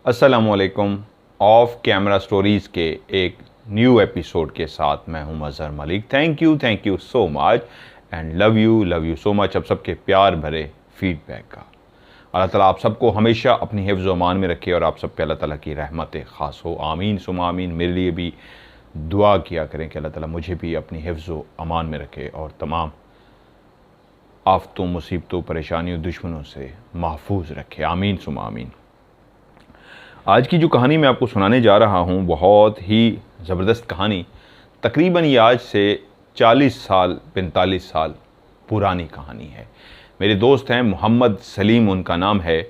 अस्सलामुअलैकुम। Of camera stories के एक न्यू एपिसोड के साथ मैं हूं Mazhar Malik. Thank you so much and love you so much अब सबके प्यार भरे फीडबैक का। अल्लाह ताला आप सबको हमेशा अपनी हिफ्ज़ व अमान में रखे और आप सब पे अल्लाह ताला की रहमत ख़ास हो। आमीन सुमा आमीन। मेरे लिए भी दुआ किया करें कि अल्लाह ताला मुझे भी अपनी हिफ्ज़ व अमान में रखे और तमाम आफ़तों, मुसीबतों, परेशानियों, दुश्मनों से महफूज रखे। आमीन सुमा आमीन। आज की जो कहानी मैं आपको सुनाने जा रहा हूँ बहुत ही ज़बरदस्त कहानी। तकरीबन ये आज से 40 साल 45 साल पुरानी कहानी है। मेरे दोस्त हैं मोहम्मद सलीम उनका नाम है,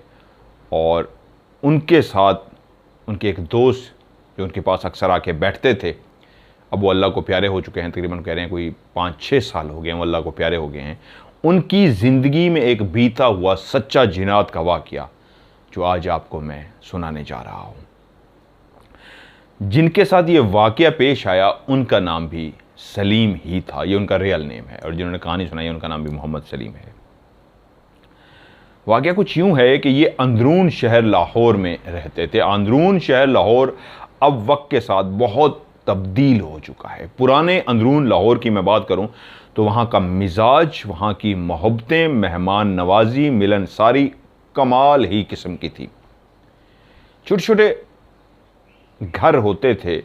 और उनके साथ उनके एक दोस्त जो उनके पास अक्सर आके बैठते थे, अब वो अल्लाह को प्यारे हो चुके हैं। तकरीबन कह रहे हैं कोई 5-6 साल हो गए हैं वो अल्लाह को प्यारे हो गए हैं। उनकी ज़िंदगी में एक बीता हुआ सच्चा जिनात का वाक़या जो आज आपको मैं सुनाने जा रहा हूँ। जिनके साथ ये वाक़या पेश आया उनका नाम भी सलीम ही था, ये उनका रियल नेम है, और जिन्होंने कहानी सुनाई उनका नाम भी मोहम्मद सलीम है। वाक़या कुछ यूँ है कि ये अंदरून शहर लाहौर में रहते थे। अंदरून शहर लाहौर अब वक्त के साथ बहुत तब्दील हो चुका है। पुराने अंदरून लाहौर की मैं बात करूँ तो वहाँ का मिजाज, वहाँ की मोहब्बतें, मेहमान नवाजी, मिलनसारी कमाल ही किस्म की थी। छोटे छोटे घर होते थे,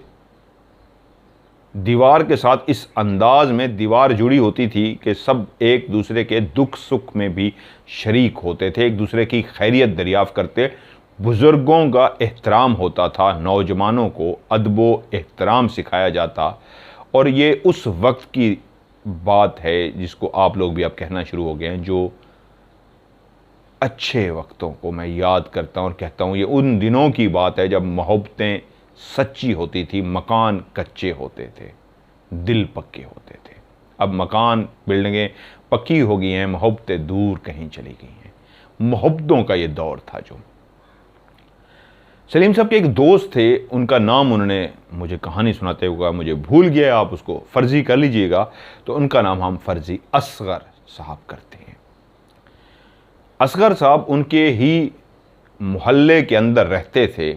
दीवार के साथ इस अंदाज में दीवार जुड़ी होती थी कि सब एक दूसरे के दुख सुख में भी शरीक होते थे, एक दूसरे की खैरियत दरियाफ़्त करते। बुज़ुर्गों का एहतराम होता था, नौजवानों को अदबो एहतराम सिखाया जाता। और ये उस वक्त की बात है जिसको आप लोग भी अब कहना शुरू हो गए हैं, जो अच्छे वक्तों को मैं याद करता हूँ और कहता हूँ ये उन दिनों की बात है जब मोहब्बतें सच्ची होती थी, मकान कच्चे होते थे, दिल पक्के होते थे। अब मकान, बिल्डिंगें पक्की हो गई हैं, मोहब्बतें दूर कहीं चली गई हैं। मोहब्बतों का ये दौर था। जो सलीम साहब के एक दोस्त थे, उनका नाम उन्होंने मुझे कहानी सुनाते हुए मुझे भूल गया, आप उसको फ़र्जी कर लीजिएगा, तो उनका नाम हम फ़र्जी असगर साहब करते हैं। असगर साहब उनके ही मोहल्ले के अंदर रहते थे।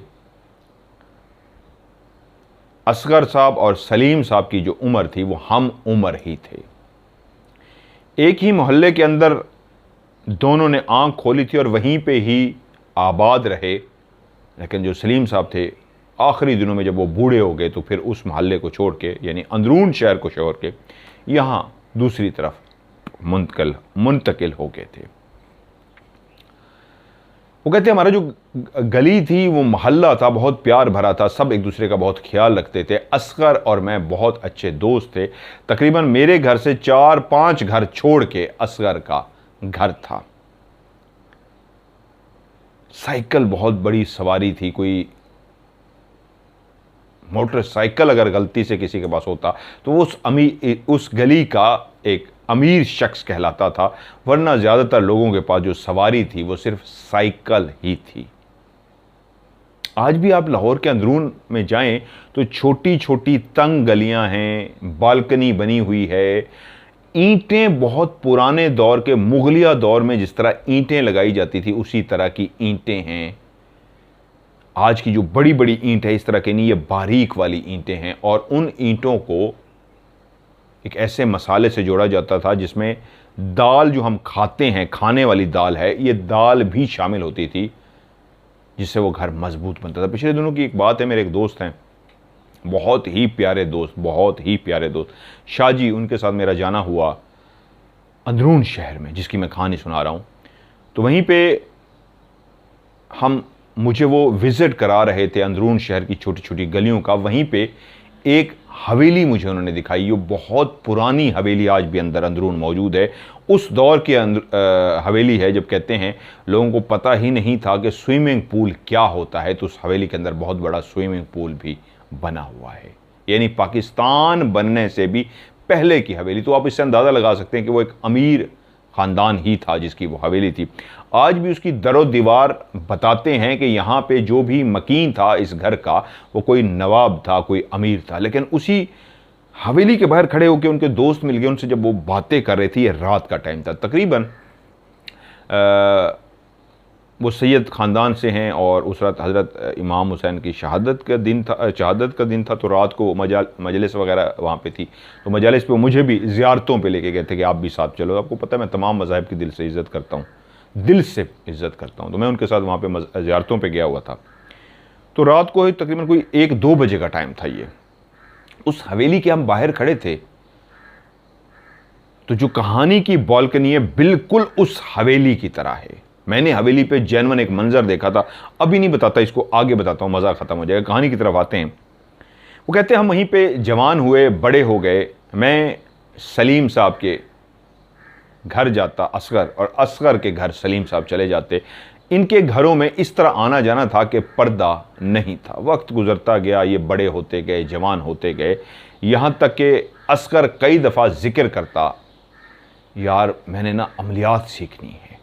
असगर साहब और सलीम साहब की जो उम्र थी वो हम उम्र ही थे। एक ही मोहल्ले के अंदर दोनों ने आंख खोली थी और वहीं पे ही आबाद रहे। लेकिन जो सलीम साहब थे, आखिरी दिनों में जब वो बूढ़े हो गए तो फिर उस मोहल्ले को छोड़ के, यानी अंदरून शहर को छोड़ के यहाँ दूसरी तरफ मुंतकिल हो गए थे। वो कहते हमारा जो गली थी, वो मोहल्ला था, बहुत प्यार भरा था, सब एक दूसरे का बहुत ख्याल रखते थे। असगर और मैं बहुत अच्छे दोस्त थे। तकरीबन मेरे घर से 4-5 घर छोड़ के असगर का घर था। साइकिल बहुत बड़ी सवारी थी। कोई मोटरसाइकिल अगर गलती से किसी के पास होता तो वो उस गली का एक अमीर शख्स कहलाता था, वरना ज़्यादातर लोगों के पास जो सवारी थी वो सिर्फ साइकिल ही थी। आज भी आप लाहौर के अंदरून में जाएं तो छोटी छोटी तंग गलियां हैं, बालकनी बनी हुई है, ईंटें बहुत पुराने दौर के मुगलिया दौर में जिस तरह ईंटें लगाई जाती थी उसी तरह की ईंटें हैं। आज की जो बड़ी बड़ी ईंट है इस तरह की नहीं, ये बारीक वाली ईंटें हैं। और उन ईंटों को एक ऐसे मसाले से जोड़ा जाता था जिसमें दाल जो हम खाते हैं, खाने वाली दाल है, ये दाल भी शामिल होती थी, जिससे वो घर मजबूत बनता था। पिछले दिनों की एक बात है, मेरे एक दोस्त हैं, बहुत ही प्यारे दोस्त शाहजी, उनके साथ मेरा जाना हुआ अंदरून शहर में, जिसकी मैं कहानी सुना रहा हूँ। तो वहीं पे मुझे वो विज़िट करा रहे थे अंदरून शहर की छोटी छोटी गलियों का। वहीं पे एक हवेली मुझे उन्होंने दिखाई, ये बहुत पुरानी हवेली आज भी अंदरून मौजूद है। उस दौर की हवेली है जब कहते हैं लोगों को पता ही नहीं था कि स्विमिंग पूल क्या होता है, तो उस हवेली के अंदर बहुत बड़ा स्विमिंग पूल भी बना हुआ है, यानी पाकिस्तान बनने से भी पहले की हवेली। तो आप इससे अंदाज़ा लगा सकते हैं कि वो एक अमीर ख़ानदान ही था जिसकी वो हवेली थी। आज भी उसकी दरो दीवार बताते हैं कि यहाँ पे जो भी मकीन था इस घर का, वो कोई नवाब था, कोई अमीर था। लेकिन उसी हवेली के बाहर खड़े होकर उनके दोस्त मिल गए, उनसे जब वो बातें कर रहे थे, ये रात का टाइम था, तकरीबन वो सैयद ख़ानदान से हैं और उस रात हज़रत इमाम हुसैन की शहादत का दिन था, तो रात को मजलिस वगैरह वहाँ पे थी। तो मजालिस पे मुझे भी ज़ियारतों पे लेके गए थे कि आप भी साथ चलो। आपको पता है मैं तमाम मज़ाहिब की दिल से इज़्ज़त करता हूँ, दिल से इज़्ज़त करता हूँ, तो मैं उनके साथ वहाँ पे ज़ियारतों पे गया हुआ था। तो रात को तकरीबन कोई 1-2 बजे का टाइम था ये। उस हवेली के हम बाहर खड़े थे, तो जो कहानी की बालकनी है बिल्कुल उस हवेली की तरह है। मैंने हवेली पे जेन्युइन एक मंजर देखा था, अभी नहीं बताता, इसको आगे बताता हूँ, मज़ा ख़त्म हो जाएगा। कहानी की तरफ आते हैं। वो कहते हैं हम वहीं पे जवान हुए, बड़े हो गए। मैं सलीम साहब के घर जाता, असगर, और असगर के घर सलीम साहब चले जाते। इनके घरों में इस तरह आना जाना था कि पर्दा नहीं था। वक्त गुजरता गया, ये बड़े होते गए, जवान होते गए, यहाँ तक कि असगर कई दफ़ा जिक्र करता, यार मैंने ना अमलियात सीखनी है,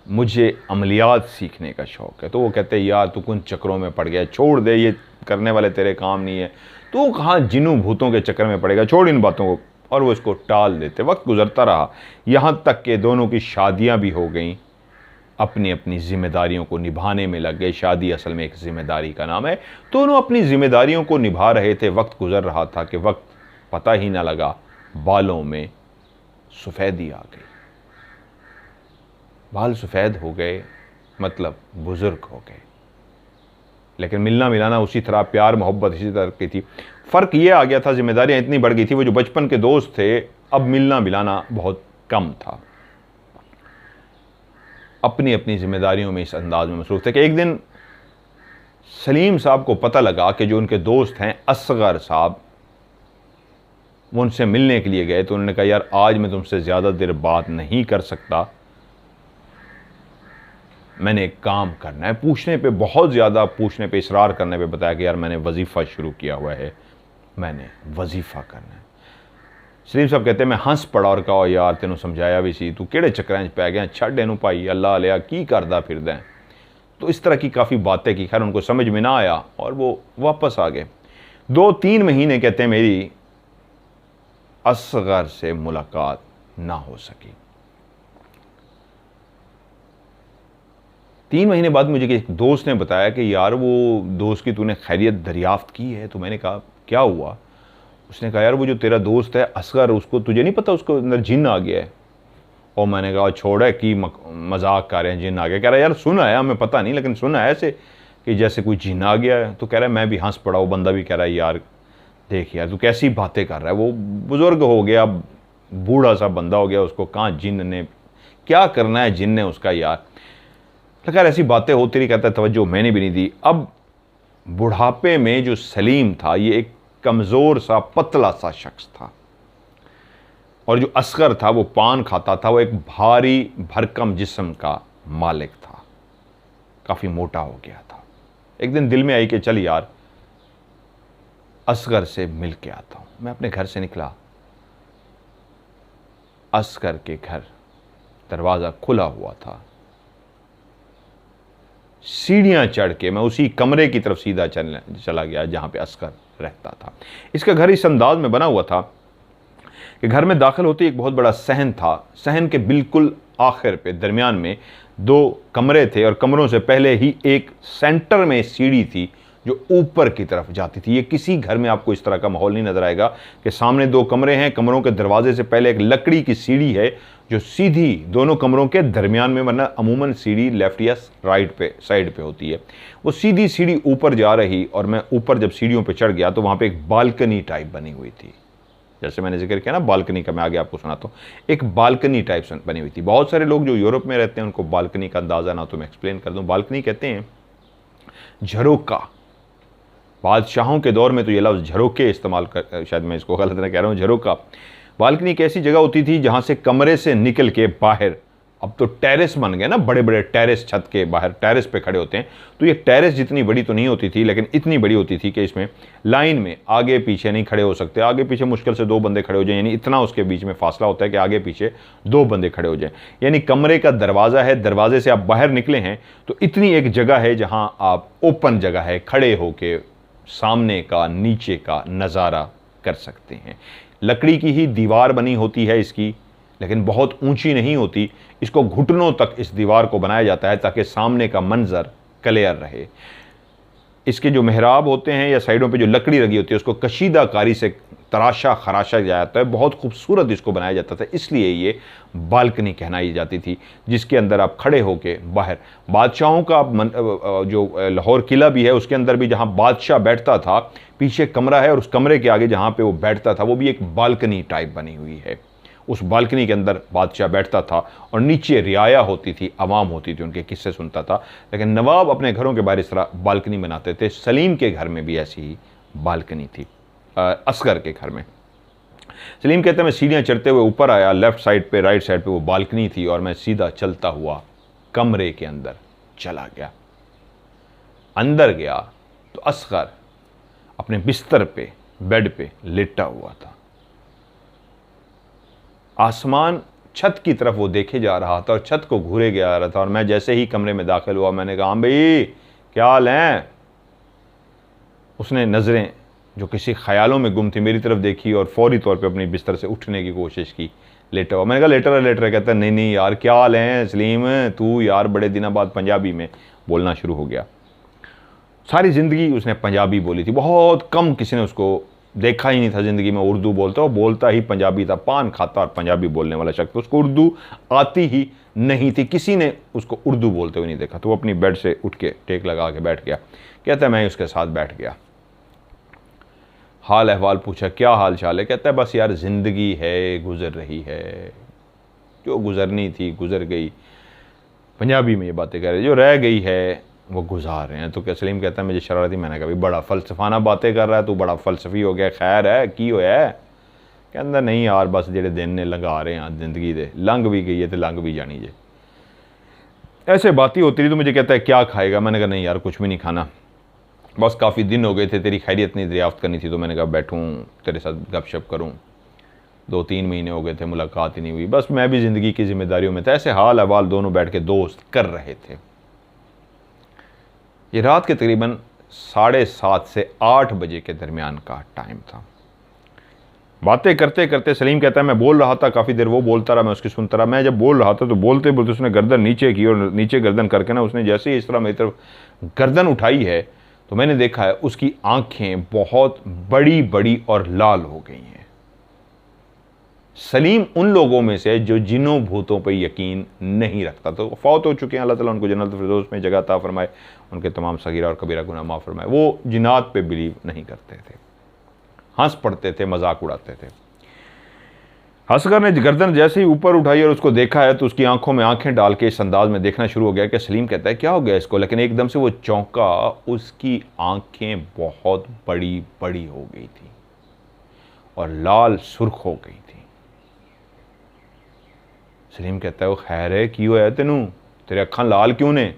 मुझे अमलियात सीखने का शौक़ है। तो वो कहते हैं यार तू कुछ चक्रों में पड़ गया, छोड़ दे, ये करने वाले तेरे काम नहीं है, तू कहाँ जिन्नू भूतों के चक्कर में पड़ेगा, छोड़ इन बातों को। और वो इसको टाल देते। वक्त गुजरता रहा, यहाँ तक कि दोनों की शादियाँ भी हो गईं, अपनी अपनी ज़िम्मेदारियों को निभाने में लग गए। शादी असल में एक ज़िम्मेदारी का नाम है। दोनों अपनी ज़िम्मेदारियों को निभा रहे थे। वक्त गुजर रहा था कि वक्त पता ही ना लगा, बालों में सफ़ेदी आ गई, बाल सफ़ेद हो गए, मतलब बुज़ुर्ग हो गए। लेकिन मिलना मिलाना उसी तरह, प्यार मोहब्बत इसी तरह की थी। फ़र्क ये आ गया था, जिम्मेदारियाँ इतनी बढ़ गई थी। वो जो बचपन के दोस्त थे, अब मिलना मिलाना बहुत कम था, अपनी अपनी जिम्मेदारियों में इस अंदाज में मसरूफ़ थे कि एक दिन सलीम साहब को पता लगा कि जो उनके दोस्त हैं असगर साहब, वो उनसे मिलने के लिए गए। तो उन्होंने कहा यार आज मैं तुमसे ज़्यादा देर बात नहीं कर सकता, मैंने एक काम करना है। पूछने पे, बहुत ज़्यादा पूछने पे, इसरार करने पे बताया कि यार मैंने वजीफ़ा शुरू किया हुआ है, मैंने वजीफ़ा करना है। सलीम साहब कहते हैं मैं हंस पड़ा और कहा यार तेनों समझाया भी सी, तू केड़े चक्कर पै गया, छड़ इनू भाई, अल्लाह लिया की करदा फिरदा है। तो इस तरह की काफ़ी बातें की। खैर उनको समझ में ना आया और वो वापस आ गए। 2-3 महीने कहते हैं मेरी असगर से मुलाकात ना हो सकी। 3 महीने बाद मुझे एक दोस्त ने बताया कि यार वो दोस्त की तूने खैरियत दरियाफ्त की है। तो मैंने कहा क्या हुआ? उसने कहा यार वो जो तेरा दोस्त है असगर, उसको तुझे नहीं पता उसको अंदर जिन आ गया है। और मैंने कहा छोड़ है कि मजाक कर रहे हैं, जिन आ गया। कह रहा है यार सुना है, हमें पता नहीं, लेकिन सुना है ऐसे कि जैसे कोई जिन आ गया है। तो कह रहा है मैं भी हंस पड़ा। वो बंदा भी कह रहा है यार देख यार तू कैसी बातें कर रहा है, वो बुज़ुर्ग हो गया, बूढ़ा सा बंदा हो गया, उसको कहाँ जिन ने क्या करना है, जिन ने उसका यार। खैर ऐसी बातें होती रही। कहता है तवज्जो मैंने भी नहीं दी। अब बुढ़ापे में जो सलीम था ये एक कमज़ोर सा पतला सा शख्स था, और जो असगर था वो पान खाता था, वो एक भारी भरकम जिस्म का मालिक था, काफ़ी मोटा हो गया था। एक दिन दिल में आई कि चल यार असगर से मिल के आता हूँ। मैं अपने घर से निकला, असगर के घर दरवाज़ा खुला हुआ था। सीढ़ियाँ चढ़ के मैं उसी कमरे की तरफ सीधा चला गया जहाँ पे असगर रहता था। इसका घर इस अंदाज में बना हुआ था कि घर में दाखिल होते एक बहुत बड़ा सहन था। सहन के बिल्कुल आखिर पे दरमियान में 2 कमरे थे, और कमरों से पहले ही एक सेंटर में सीढ़ी थी जो ऊपर की तरफ जाती थी। ये किसी घर में आपको इस तरह का माहौल नहीं नज़र आएगा कि सामने 2 कमरे हैं, कमरों के दरवाजे से पहले एक लकड़ी की सीढ़ी है जो सीधी दोनों कमरों के दरमियान में, वरना अमूमन सीढ़ी लेफ़्ट या राइट पे साइड पे होती है। वो सीधी सीढ़ी ऊपर जा रही, और मैं ऊपर जब सीढ़ियों पे चढ़ गया तो वहाँ पे एक बालकनी टाइप बनी हुई थी। जैसे मैंने जिक्र किया ना बालकनी का, मैं आगे आपको सुनाता हूँ। एक बालकनी टाइप बनी हुई थी। बहुत सारे लोग जो यूरोप में रहते हैं उनको बालकनी का अंदाज़ा ना, तो मैं एक्सप्लेन कर दूँ। बालकनी कहते हैं झरोका। बादशाहों के दौर में तो ये लफ्ज़ झरोके इस्तेमाल कर, शायद मैं इसको गलत ना कह रहा हूँ, झरोका। बालकनी एक ऐसी जगह होती थी जहाँ से कमरे से निकल के बाहर, अब तो टेरेस बन गए ना, बड़े बड़े टेरेस, छत के बाहर टेरेस पे खड़े होते हैं। तो ये टेरेस जितनी बड़ी तो नहीं होती थी, लेकिन इतनी बड़ी होती थी कि इसमें लाइन में आगे पीछे नहीं खड़े हो सकते। आगे पीछे मुश्किल से 2 बंदे खड़े हो जाएं, यानी इतना उसके बीच में फासला होता है कि आगे पीछे 2 बंदे खड़े हो जाएं। यानी कमरे का दरवाज़ा है, दरवाजे से आप बाहर निकले हैं तो इतनी एक जगह है जहाँ आप ओपन जगह है, खड़े होके सामने का नीचे का नज़ारा कर सकते हैं। लकड़ी की ही दीवार बनी होती है इसकी, लेकिन बहुत ऊंची नहीं होती। इसको घुटनों तक इस दीवार को बनाया जाता है ताकि सामने का मंजर क्लियर रहे। इसके जो मेहराब होते हैं या साइडों पे जो लकड़ी लगी होती है उसको कशीदाकारी से तराशा खराशा जाता है, बहुत खूबसूरत इसको बनाया जाता था, इसलिए ये बालकनी कहनाई जाती थी, जिसके अंदर आप खड़े होके बाहर बादशाहों का जो लाहौर किला भी है उसके अंदर भी जहाँ बादशाह बैठता था, पीछे कमरा है और उस कमरे के आगे जहाँ पे वो बैठता था वो भी एक बालकनी टाइप बनी हुई है। उस बालकनी के अंदर बादशाह बैठता था और नीचे रियाया होती थी, अवाम होती थी, उनके किस्से सुनता था। लेकिन नवाब अपने घरों के बाहर इस तरह बालकनी बनाते थे। सलीम के घर में भी ऐसी ही बालकनी थी, असगर के घर में। सलीम कहते हैं मैं सीढ़ियाँ चढ़ते हुए ऊपर आया, लेफ्ट साइड पे राइट साइड पे वो बालकनी थी और मैं सीधा चलता हुआ कमरे के अंदर चला गया। अंदर गया तो असगर अपने बिस्तर पे बेड पे लेटा हुआ था। आसमान छत की तरफ वो देखे जा रहा था और छत को घूरे जा रहा था। और मैं जैसे ही कमरे में दाखिल हुआ मैंने कहा हाँ भाई क्या हाल है। उसने नज़रें जो किसी ख्यालों में गुम थी मेरी तरफ देखी और फौरी तौर पे अपनी बिस्तर से उठने की कोशिश की, लेटा हुआ। मैंने कहा लेटर है। कहता नहीं नहीं यार क्या हाल है सलीम, तू यार बड़े दिनों बाद पंजाबी में बोलना शुरू हो गया। सारी ज़िंदगी उसने पंजाबी बोली थी, बहुत कम किसी ने उसको देखा ही नहीं था ज़िंदगी में उर्दू बोलता, वो बोलता ही पंजाबी था, पान खाता और पंजाबी बोलने वाला शख्स। उसको उर्दू आती ही नहीं थी, किसी ने उसको उर्दू बोलते हुए नहीं देखा। तो वो अपनी बेड से उठ के टेक लगा के बैठ गया। कहता है मैं उसके साथ बैठ गया, हाल अहवाल पूछा, क्या हाल चाल है। कहता है बस यार ज़िंदगी है, गुजर रही है, जो गुजरनी थी गुजर गई। पंजाबी में ये बातें कर रहे, जो रह गई है वो गुजार रहे हैं। तो क्या सलीम कहता है मुझे शरारती, मैंने कहा बड़ा फ़लसफाना बातें कर रहा है तू, बड़ा फ़लसफी हो गया, खैर है की होया है। कहता नहीं यार बस जेड़े दिन ने लंघा रहे हैं ज़िंदगी दे, लंघ भी गई है तो लंघ भी जानी जे। ऐसे बातें होती रही। तो मुझे कहता है क्या खाएगा। मैंने कहा नहीं यार कुछ भी नहीं खाना, बस काफ़ी दिन हो गए थे, तेरी खैरियत नहीं दरियाफ्त करनी थी, तो मैंने कहा बैठूँ तेरे साथ गपशप करूँ। 2-3 महीने हो गए थे मुलाकात ही नहीं हुई, बस मैं भी ज़िंदगी की जिम्मेदारियों में था। ऐसे हाल अहवाल दोनों बैठ के दोस्त कर रहे थे। ये रात के तकरीबन 7:30 से 8 बजे के दरमियान का टाइम था। बातें करते करते सलीम कहता है मैं बोल रहा था, काफ़ी देर वो बोलता रहा, मैं उसकी सुनता रहा। मैं जब बोल रहा था तो बोलते बोलते उसने गर्दन नीचे की और नीचे गर्दन करके ना उसने जैसे ही इस तरह मेरी तरफ गर्दन उठाई है तो मैंने देखा है उसकी आंखें बहुत बड़ी बड़ी और लाल हो गई हैं। सलीम उन लोगों में से जो जिन्हों भूतों पर यकीन नहीं रखता, तो फौत हो चुके हैं, अल्लाह ताला उनको जन्नत फिरदौस में जगह अता फरमाए, उनके तमाम सगीरा और कबीरा गुनाह माफ़ फरमाए। वो जिन्नात पे बिलीव नहीं करते थे, हंस पड़ते थे, मजाक उड़ाते थे। असगर ने गर्दन जैसे ही ऊपर उठाई और उसको देखा है तो उसकी आंखों में आंखें डाल के इस अंदाज में देखना शुरू हो गया कि सलीम कहता है क्या हो गया इसको। लेकिन एकदम से वो चौंका, उसकी आंखें बहुत बड़ी बड़ी हो गई थी और लाल सुर्ख हो गई थी। सलीम कहता है वो खैर है की होया तेनू, तेरे अखां लाल क्यों ने।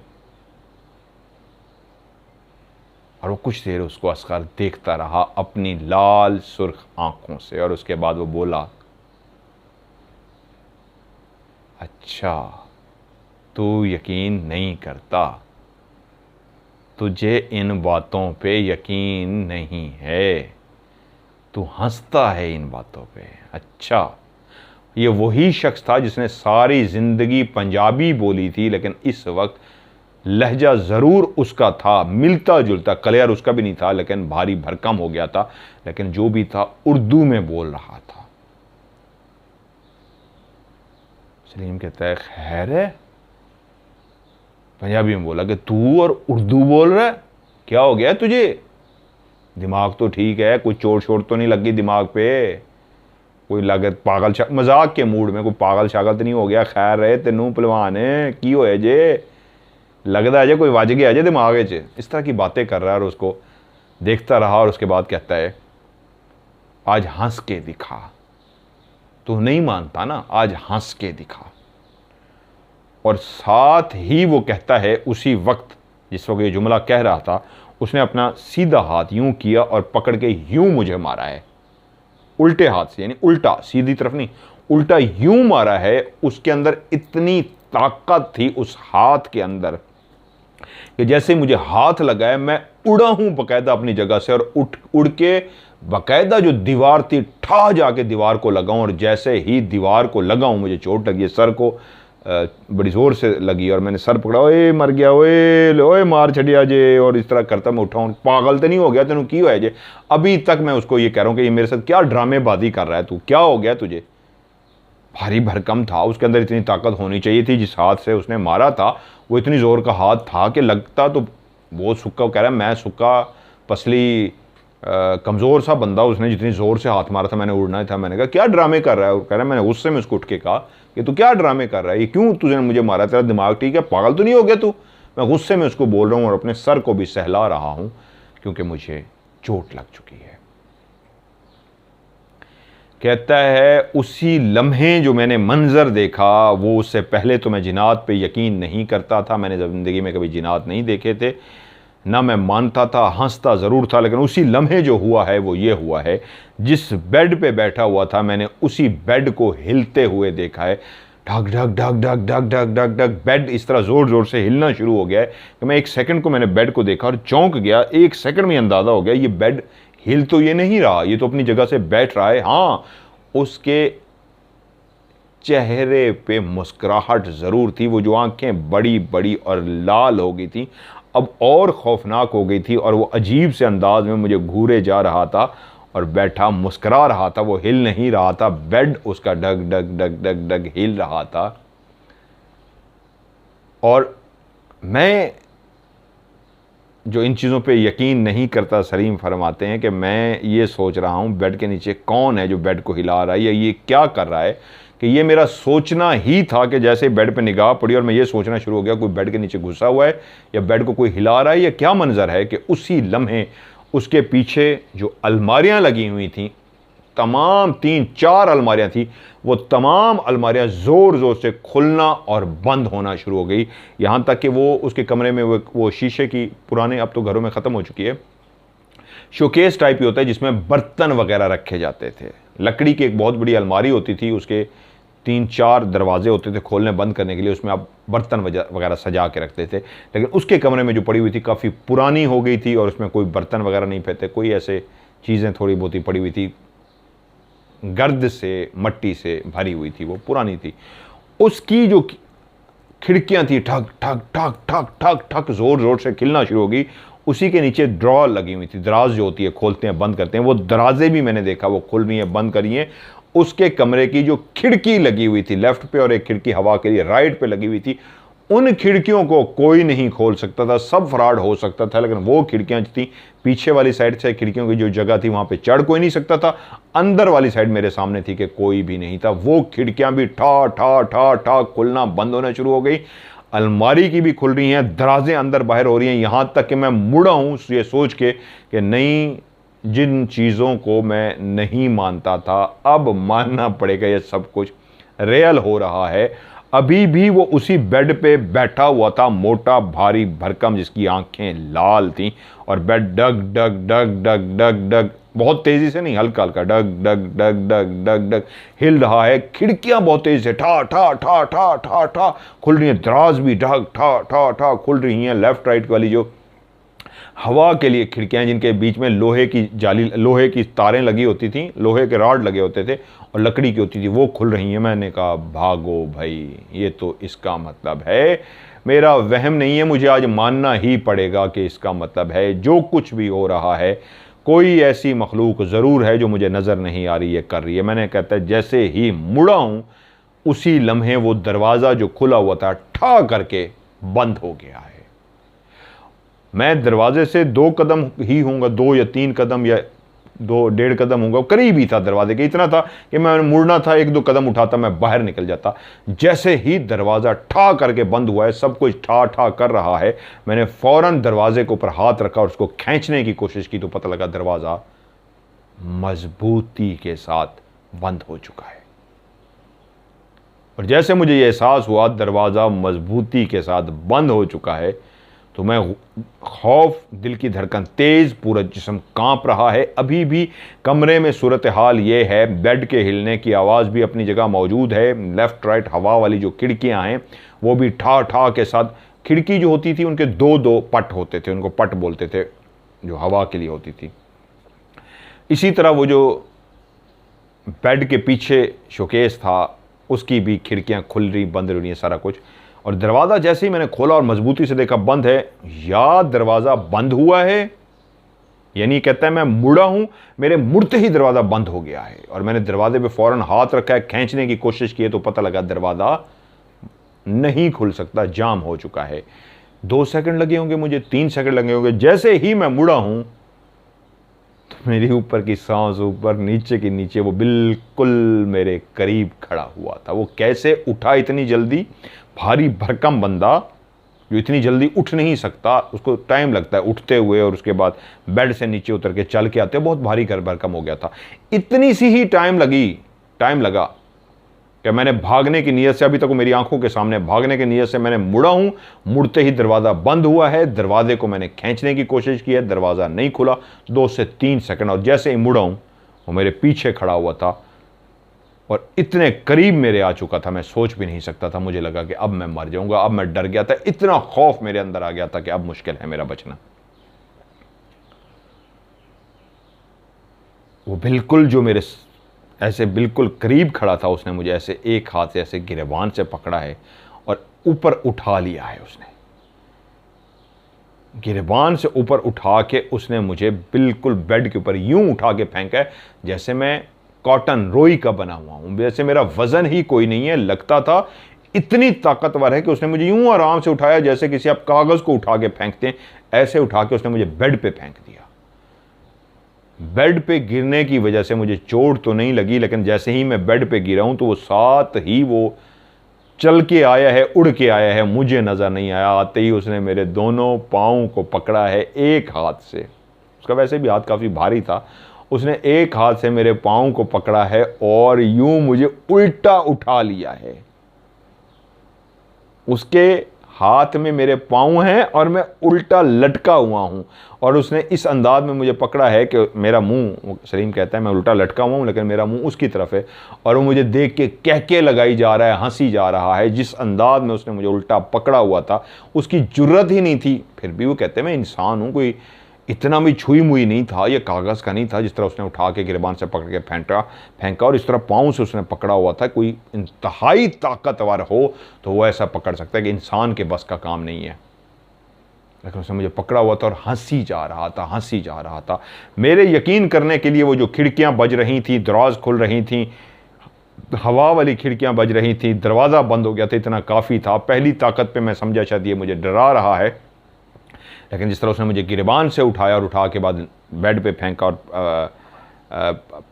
और वो कुछ देर उसको असगर देखता रहा अपनी लाल सुर्ख आंखों से और उसके बाद वो बोला अच्छा तू यकीन नहीं करता, तुझे इन बातों पे यकीन नहीं है, तू हंसता है इन बातों पे। अच्छा, ये वही शख्स था जिसने सारी ज़िंदगी पंजाबी बोली थी, लेकिन इस वक्त लहजा ज़रूर उसका था मिलता जुलता, क्लियर उसका भी नहीं था लेकिन भारी भरकम हो गया था, लेकिन जो भी था उर्दू में बोल रहा था। सलीम कहता है खैर है, पंजाबी में बोला कि तू और उर्दू बोल रहा है, क्या हो गया तुझे, दिमाग तो ठीक है, कोई चोट शोट तो नहीं लगी दिमाग पे, कोई लागत पागल मजाक के मूड में कोई पागल शागल तो नहीं हो गया। खैर रहे तेनू पहलवान की होया जे, लगता है जे कोई वज गया जे दिमाग च। इस तरह की बातें कर रहा है और उसको देखता रहा और उसके बाद कहता है आज हंस के दिखा, तू नहीं मानता ना, आज हंस के दिखा। और साथ ही वो कहता है उसी वक्त जिस वक्त ये जुमला कह रहा था उसने अपना सीधा हाथ यूं किया और पकड़ के यूं मुझे मारा है, उल्टे हाथ से, यानी उल्टा, सीधी तरफ नहीं, उल्टा यूं मारा है। उसके अंदर इतनी ताकत थी उस हाथ के अंदर कि जैसे मुझे हाथ लगा है मैं उड़ा हूं बाकायदा अपनी जगह से, और उड़ के बाकायदा जो दीवार थी ठा जाके दीवार को लगाऊं, और जैसे ही दीवार को लगाऊं मुझे चोट लगी, सर को बड़ी ज़ोर से लगी, और मैंने सर पकड़ा, ओए मर गया, ओए ओए मार छड़िया जे, और इस तरह करता मैं उठाऊँ, पागल तो नहीं हो गया तेनों, की हुआ जे। अभी तक मैं उसको ये कह रहा हूँ कि ये मेरे साथ क्या ड्रामेबाजी कर रहा है तू, क्या हो गया तुझे। भारी भरकम था, उसके अंदर इतनी ताकत होनी चाहिए थी, जिस हाथ से उसने मारा था वो इतनी ज़ोर का हाथ था कि लगता तो बहुत सूखा, कह रहा है मैं सूखा पसली कमज़ोर सा बंदा, उसने जितनी ज़ोर से हाथ मारा था मैंने उड़ना था। मैंने कहा क्या ड्रामे कर रहा है, और कह रहा है मैंने गुस्से में उसको उठ के कहा कि तू क्या ड्रामे कर रहा है, ये क्यों तुझे मुझे मारा, तेरा दिमाग ठीक है, पागल तो नहीं हो गया तू। मैं गुस्से में उसको बोल रहा हूँ और अपने सर को भी सहला रहा हूँ क्योंकि मुझे चोट लग चुकी है। कहता है उसी लम्हे जो मैंने मंजर देखा, वो उससे पहले तो मैं जिन्नात पे यकीन नहीं करता था, मैंने ज़िंदगी में कभी जिन्नात नहीं देखे थे, ना मैं मानता था, हंसता ज़रूर था, लेकिन उसी लम्हे जो हुआ है वो ये हुआ है, जिस बेड पे बैठा हुआ था मैंने उसी बेड को हिलते हुए देखा है। ढक ढक ढक ढक ढक ढक ढक ढक बेड इस तरह ज़ोर ज़ोर से हिलना शुरू हो गया है कि मैं एक सेकंड को मैंने बेड को देखा और चौंक गया। एक सेकंड में अंदाज़ा हो गया ये बेड हिल तो ये नहीं रहा, ये तो अपनी जगह से बैठ रहा है। हाँ, उसके चेहरे पे मुस्कुराहट ज़रूर थी, वो जो आंखें बड़ी बड़ी और लाल हो गई थी अब और खौफनाक हो गई थी, और वो अजीब से अंदाज में मुझे घूरे जा रहा था और बैठा मुस्कुरा रहा था, वो हिल नहीं रहा था, बेड उसका डग डग डग डग डग हिल रहा था। और मैं जो इन चीज़ों पे यकीन नहीं करता, सलीम फरमाते हैं कि मैं ये सोच रहा हूँ बेड के नीचे कौन है जो बेड को हिला रहा है, या ये क्या कर रहा है, कि ये मेरा सोचना ही था कि जैसे बेड पे निगाह पड़ी और मैं ये सोचना शुरू हो गया कोई बेड के नीचे घुसा हुआ है या बेड को कोई हिला रहा है, या क्या मंजर है, कि उसी लम्हे उसके पीछे जो अलमारियाँ लगी हुई थी, तमाम 3-4 अलमारियाँ थी, वो तमाम अलमारियाँ ज़ोर ज़ोर से खुलना और बंद होना शुरू हो गई, यहाँ तक कि वो उसके कमरे में वो शीशे की, पुराने अब तो घरों में ख़त्म हो चुकी है, शोकेस टाइप ही होता है जिसमें बर्तन वगैरह रखे जाते थे, लकड़ी की एक बहुत बड़ी अलमारी होती थी, उसके 3-4 दरवाजे होते थे खोलने बंद करने के लिए, उसमें आप बर्तन वगैरह सजा के रखते थे। लेकिन उसके कमरे में जो पड़ी हुई थी काफ़ी पुरानी हो गई थी और उसमें कोई बर्तन वगैरह नहीं थे, कोई ऐसे चीज़ें थोड़ी बहुत ही पड़ी हुई थी, गर्द से मट्टी से भरी हुई थी, वो पुरानी थी। उसकी जो खिड़कियाँ थी ठक ठक ठक ठक ठक ठक ज़ोर ज़ोर से खिलना शुरू हो गई। उसी के नीचे ड्रॉर लगी हुई थी, दराज जो होती है खोलते हैं बंद करते हैं, वो दराजें भी मैंने देखा वो खुल रही हैं बंद करी हैं। उसके कमरे की जो खिड़की लगी हुई थी लेफ्ट पे और एक खिड़की हवा के लिए राइट पे लगी हुई थी, उन खिड़कियों को कोई नहीं खोल सकता था, सब फ्रॉड हो सकता था, लेकिन वो खिड़कियां थी पीछे वाली साइड से, खिड़कियों की जो जगह थी वहां पे चढ़ कोई नहीं सकता था, अंदर वाली साइड मेरे सामने थी कि कोई भी नहीं था, वो खिड़कियां भी ठा ठा ठा ठा खुलना बंद होना शुरू हो गई, अलमारी की भी खुल रही हैं, दराजें अंदर बाहर हो रही हैं, यहां तक कि मैं मुड़ा हूं ये सोच के कि नहीं, जिन चीज़ों को मैं नहीं मानता था अब मानना पड़ेगा, ये सब कुछ रियल हो रहा है। अभी भी वो उसी बेड पे बैठा हुआ था, मोटा भारी भरकम, जिसकी आंखें लाल थीं, और बेड डग डग डग डग डग डग, बहुत तेज़ी से नहीं, हल्का हल्का डग डग डग डग डग डग हिल रहा है। खिड़कियां बहुत तेज़ी से ठा ठा ठा ठा ठा ठा खुल रही हैं, दराज भी ढग ठा ठा ठा खुल रही हैं, लेफ्ट राइट वाली जो हवा के लिए खिड़कियां, जिनके बीच में लोहे की जाली, लोहे की तारें लगी होती थी, लोहे के रॉड लगे होते थे और लकड़ी की होती थी, वो खुल रही हैं। मैंने कहा भागो भाई, ये तो इसका मतलब है, मेरा वहम नहीं है, मुझे आज मानना ही पड़ेगा कि इसका मतलब है जो कुछ भी हो रहा है कोई ऐसी मखलूक ज़रूर है जो मुझे नज़र नहीं आ रही है कर रही है। मैंने कहता है जैसे ही मुड़ा हूँ उसी लम्हे वो दरवाज़ा जो खुला हुआ था ठा करके बंद हो गया है। मैं दरवाजे से 2 कदम ही होऊंगा, 2 या 3 कदम या 2-1.5 कदम होऊंगा, करीब ही था दरवाजे के, इतना था कि मैं मुड़ना था, 1-2 कदम उठाता मैं बाहर निकल जाता। जैसे ही दरवाज़ा ठा करके बंद हुआ है, सब कुछ ठा ठा कर रहा है, मैंने फ़ौरन दरवाजे के ऊपर हाथ रखा और उसको खींचने की कोशिश की तो पता लगा दरवाज़ा मजबूती के साथ बंद हो चुका है। और जैसे मुझे ये एहसास हुआ दरवाज़ा मजबूती के साथ बंद हो चुका है, तो मैं खौफ, दिल की धड़कन तेज़, पूरा जिस्म कांप रहा है। अभी भी कमरे में सूरत हाल ये है, बेड के हिलने की आवाज़ भी अपनी जगह मौजूद है, लेफ़्ट राइट हवा वाली जो खिड़कियां हैं वो भी ठा ठा के साथ खिड़की जो होती थी उनके दो दो पट होते थे, उनको पट बोलते थे, जो हवा के लिए होती थी। इसी तरह वो जो बेड के पीछे शोकेस था उसकी भी खिड़कियां खुल रही बंद रही हैं सारा कुछ। और दरवाज़ा जैसे ही मैंने खोला और मजबूती से देखा बंद है, या दरवाज़ा बंद हुआ है, यानी कहता है मैं मुड़ा हूं, मेरे मुड़ते ही दरवाज़ा बंद हो गया है। और मैंने दरवाजे पे फौरन हाथ रखा है, खींचने की कोशिश की है तो पता लगा दरवाज़ा नहीं खुल सकता, जाम हो चुका है। 2 सेकंड लगे होंगे मुझे, 3 सेकंड लगे होंगे। जैसे ही मैं मुड़ा हूं तो मेरी ऊपर की सांस ऊपर, नीचे की नीचे, वो बिल्कुल मेरे करीब खड़ा हुआ था। वो कैसे उठा इतनी जल्दी? भारी भरकम बंदा जो इतनी जल्दी उठ नहीं सकता, उसको टाइम लगता है उठते हुए, और उसके बाद बेड से नीचे उतर के चल के आते, बहुत भारी भरकम हो गया था। इतनी सी ही टाइम लगा कि मैंने भागने की नीयत से, अभी तक वो मेरी आंखों के सामने, भागने की नीयत से मैंने मुड़ा हूं, मुड़ते ही दरवाज़ा बंद हुआ है। दरवाजे को मैंने खींचने की कोशिश की है, दरवाज़ा नहीं खुला। 2 से 3 सेकंड, और जैसे ही मुड़ा हूं वो मेरे पीछे खड़ा हुआ था और इतने करीब मेरे आ चुका था, मैं सोच भी नहीं सकता था। मुझे लगा कि अब मैं मर जाऊंगा, अब मैं डर गया था, इतना खौफ मेरे अंदर आ गया था कि अब मुश्किल है मेरा बचना। वो बिल्कुल जो मेरे ऐसे बिल्कुल करीब खड़ा था, उसने मुझे ऐसे एक हाथ से ऐसे गिरेबान से पकड़ा है और ऊपर उठा लिया है। उसने गिरेबान से ऊपर उठा के उसने मुझे बिल्कुल बेड के ऊपर यूं उठा के फेंका है जैसे मैं कॉटन रोई का बना हुआ हूं, जैसे मेरा वजन ही कोई नहीं है। लगता था इतनी ताकतवर है कि उसने मुझे यूं आराम से उठाया जैसे किसी आप कागज को उठा के फेंकते हैं, ऐसे उठा के उसने मुझे बेड पे फेंक दिया। बेड पे गिरने की वजह से मुझे चोट तो नहीं लगी, लेकिन जैसे ही मैं बेड पे गिरा हूं तो वो साथ ही वो चल के आया है, उड़ के आया है, मुझे नजर नहीं आया। आते ही उसने मेरे दोनों पाँव को पकड़ा है एक हाथ से। उसका वैसे भी हाथ काफी भारी था। उसने एक हाथ से मेरे पाँव को पकड़ा है और यूं मुझे उल्टा उठा लिया है। उसके हाथ में मेरे पाँव हैं और मैं उल्टा लटका हुआ हूं, और उसने इस अंदाज में मुझे पकड़ा है कि मेरा मुंह, सलीम कहता है मैं उल्टा लटका हुआ हूं लेकिन मेरा मुंह उसकी तरफ है, और वो मुझे देख के कहके लगाई जा रहा है, हंसी जा रहा है। जिस अंदाज में उसने मुझे उल्टा पकड़ा हुआ था, उसकी जुर्रत ही नहीं थी। फिर भी वो कहते हैं मैं इंसान हूं, कोई इतना भी छुई मुई नहीं था, ये कागज़ का नहीं था जिस तरह उसने उठा के गिरबान से पकड़ के फेंका, और इस तरह पाँव से उसने पकड़ा हुआ था। कोई इंतहाई ताकतवर हो तो वो ऐसा पकड़ सकता है कि इंसान के बस का काम नहीं है। लेकिन उसने मुझे पकड़ा हुआ था और हंसी जा रहा था। मेरे यकीन करने के लिए वो जो खिड़कियाँ बज रही थी, दराज खुल रही थी, हवा वाली खिड़कियाँ बज रही थी, दरवाज़ा बंद हो गया था, इतना काफ़ी था। पहली ताकत पे मैं समझा शायद ये मुझे डरा रहा है, लेकिन जिस तरह उसने मुझे गिरबान से उठाया और उठा के बाद बेड पे फेंका और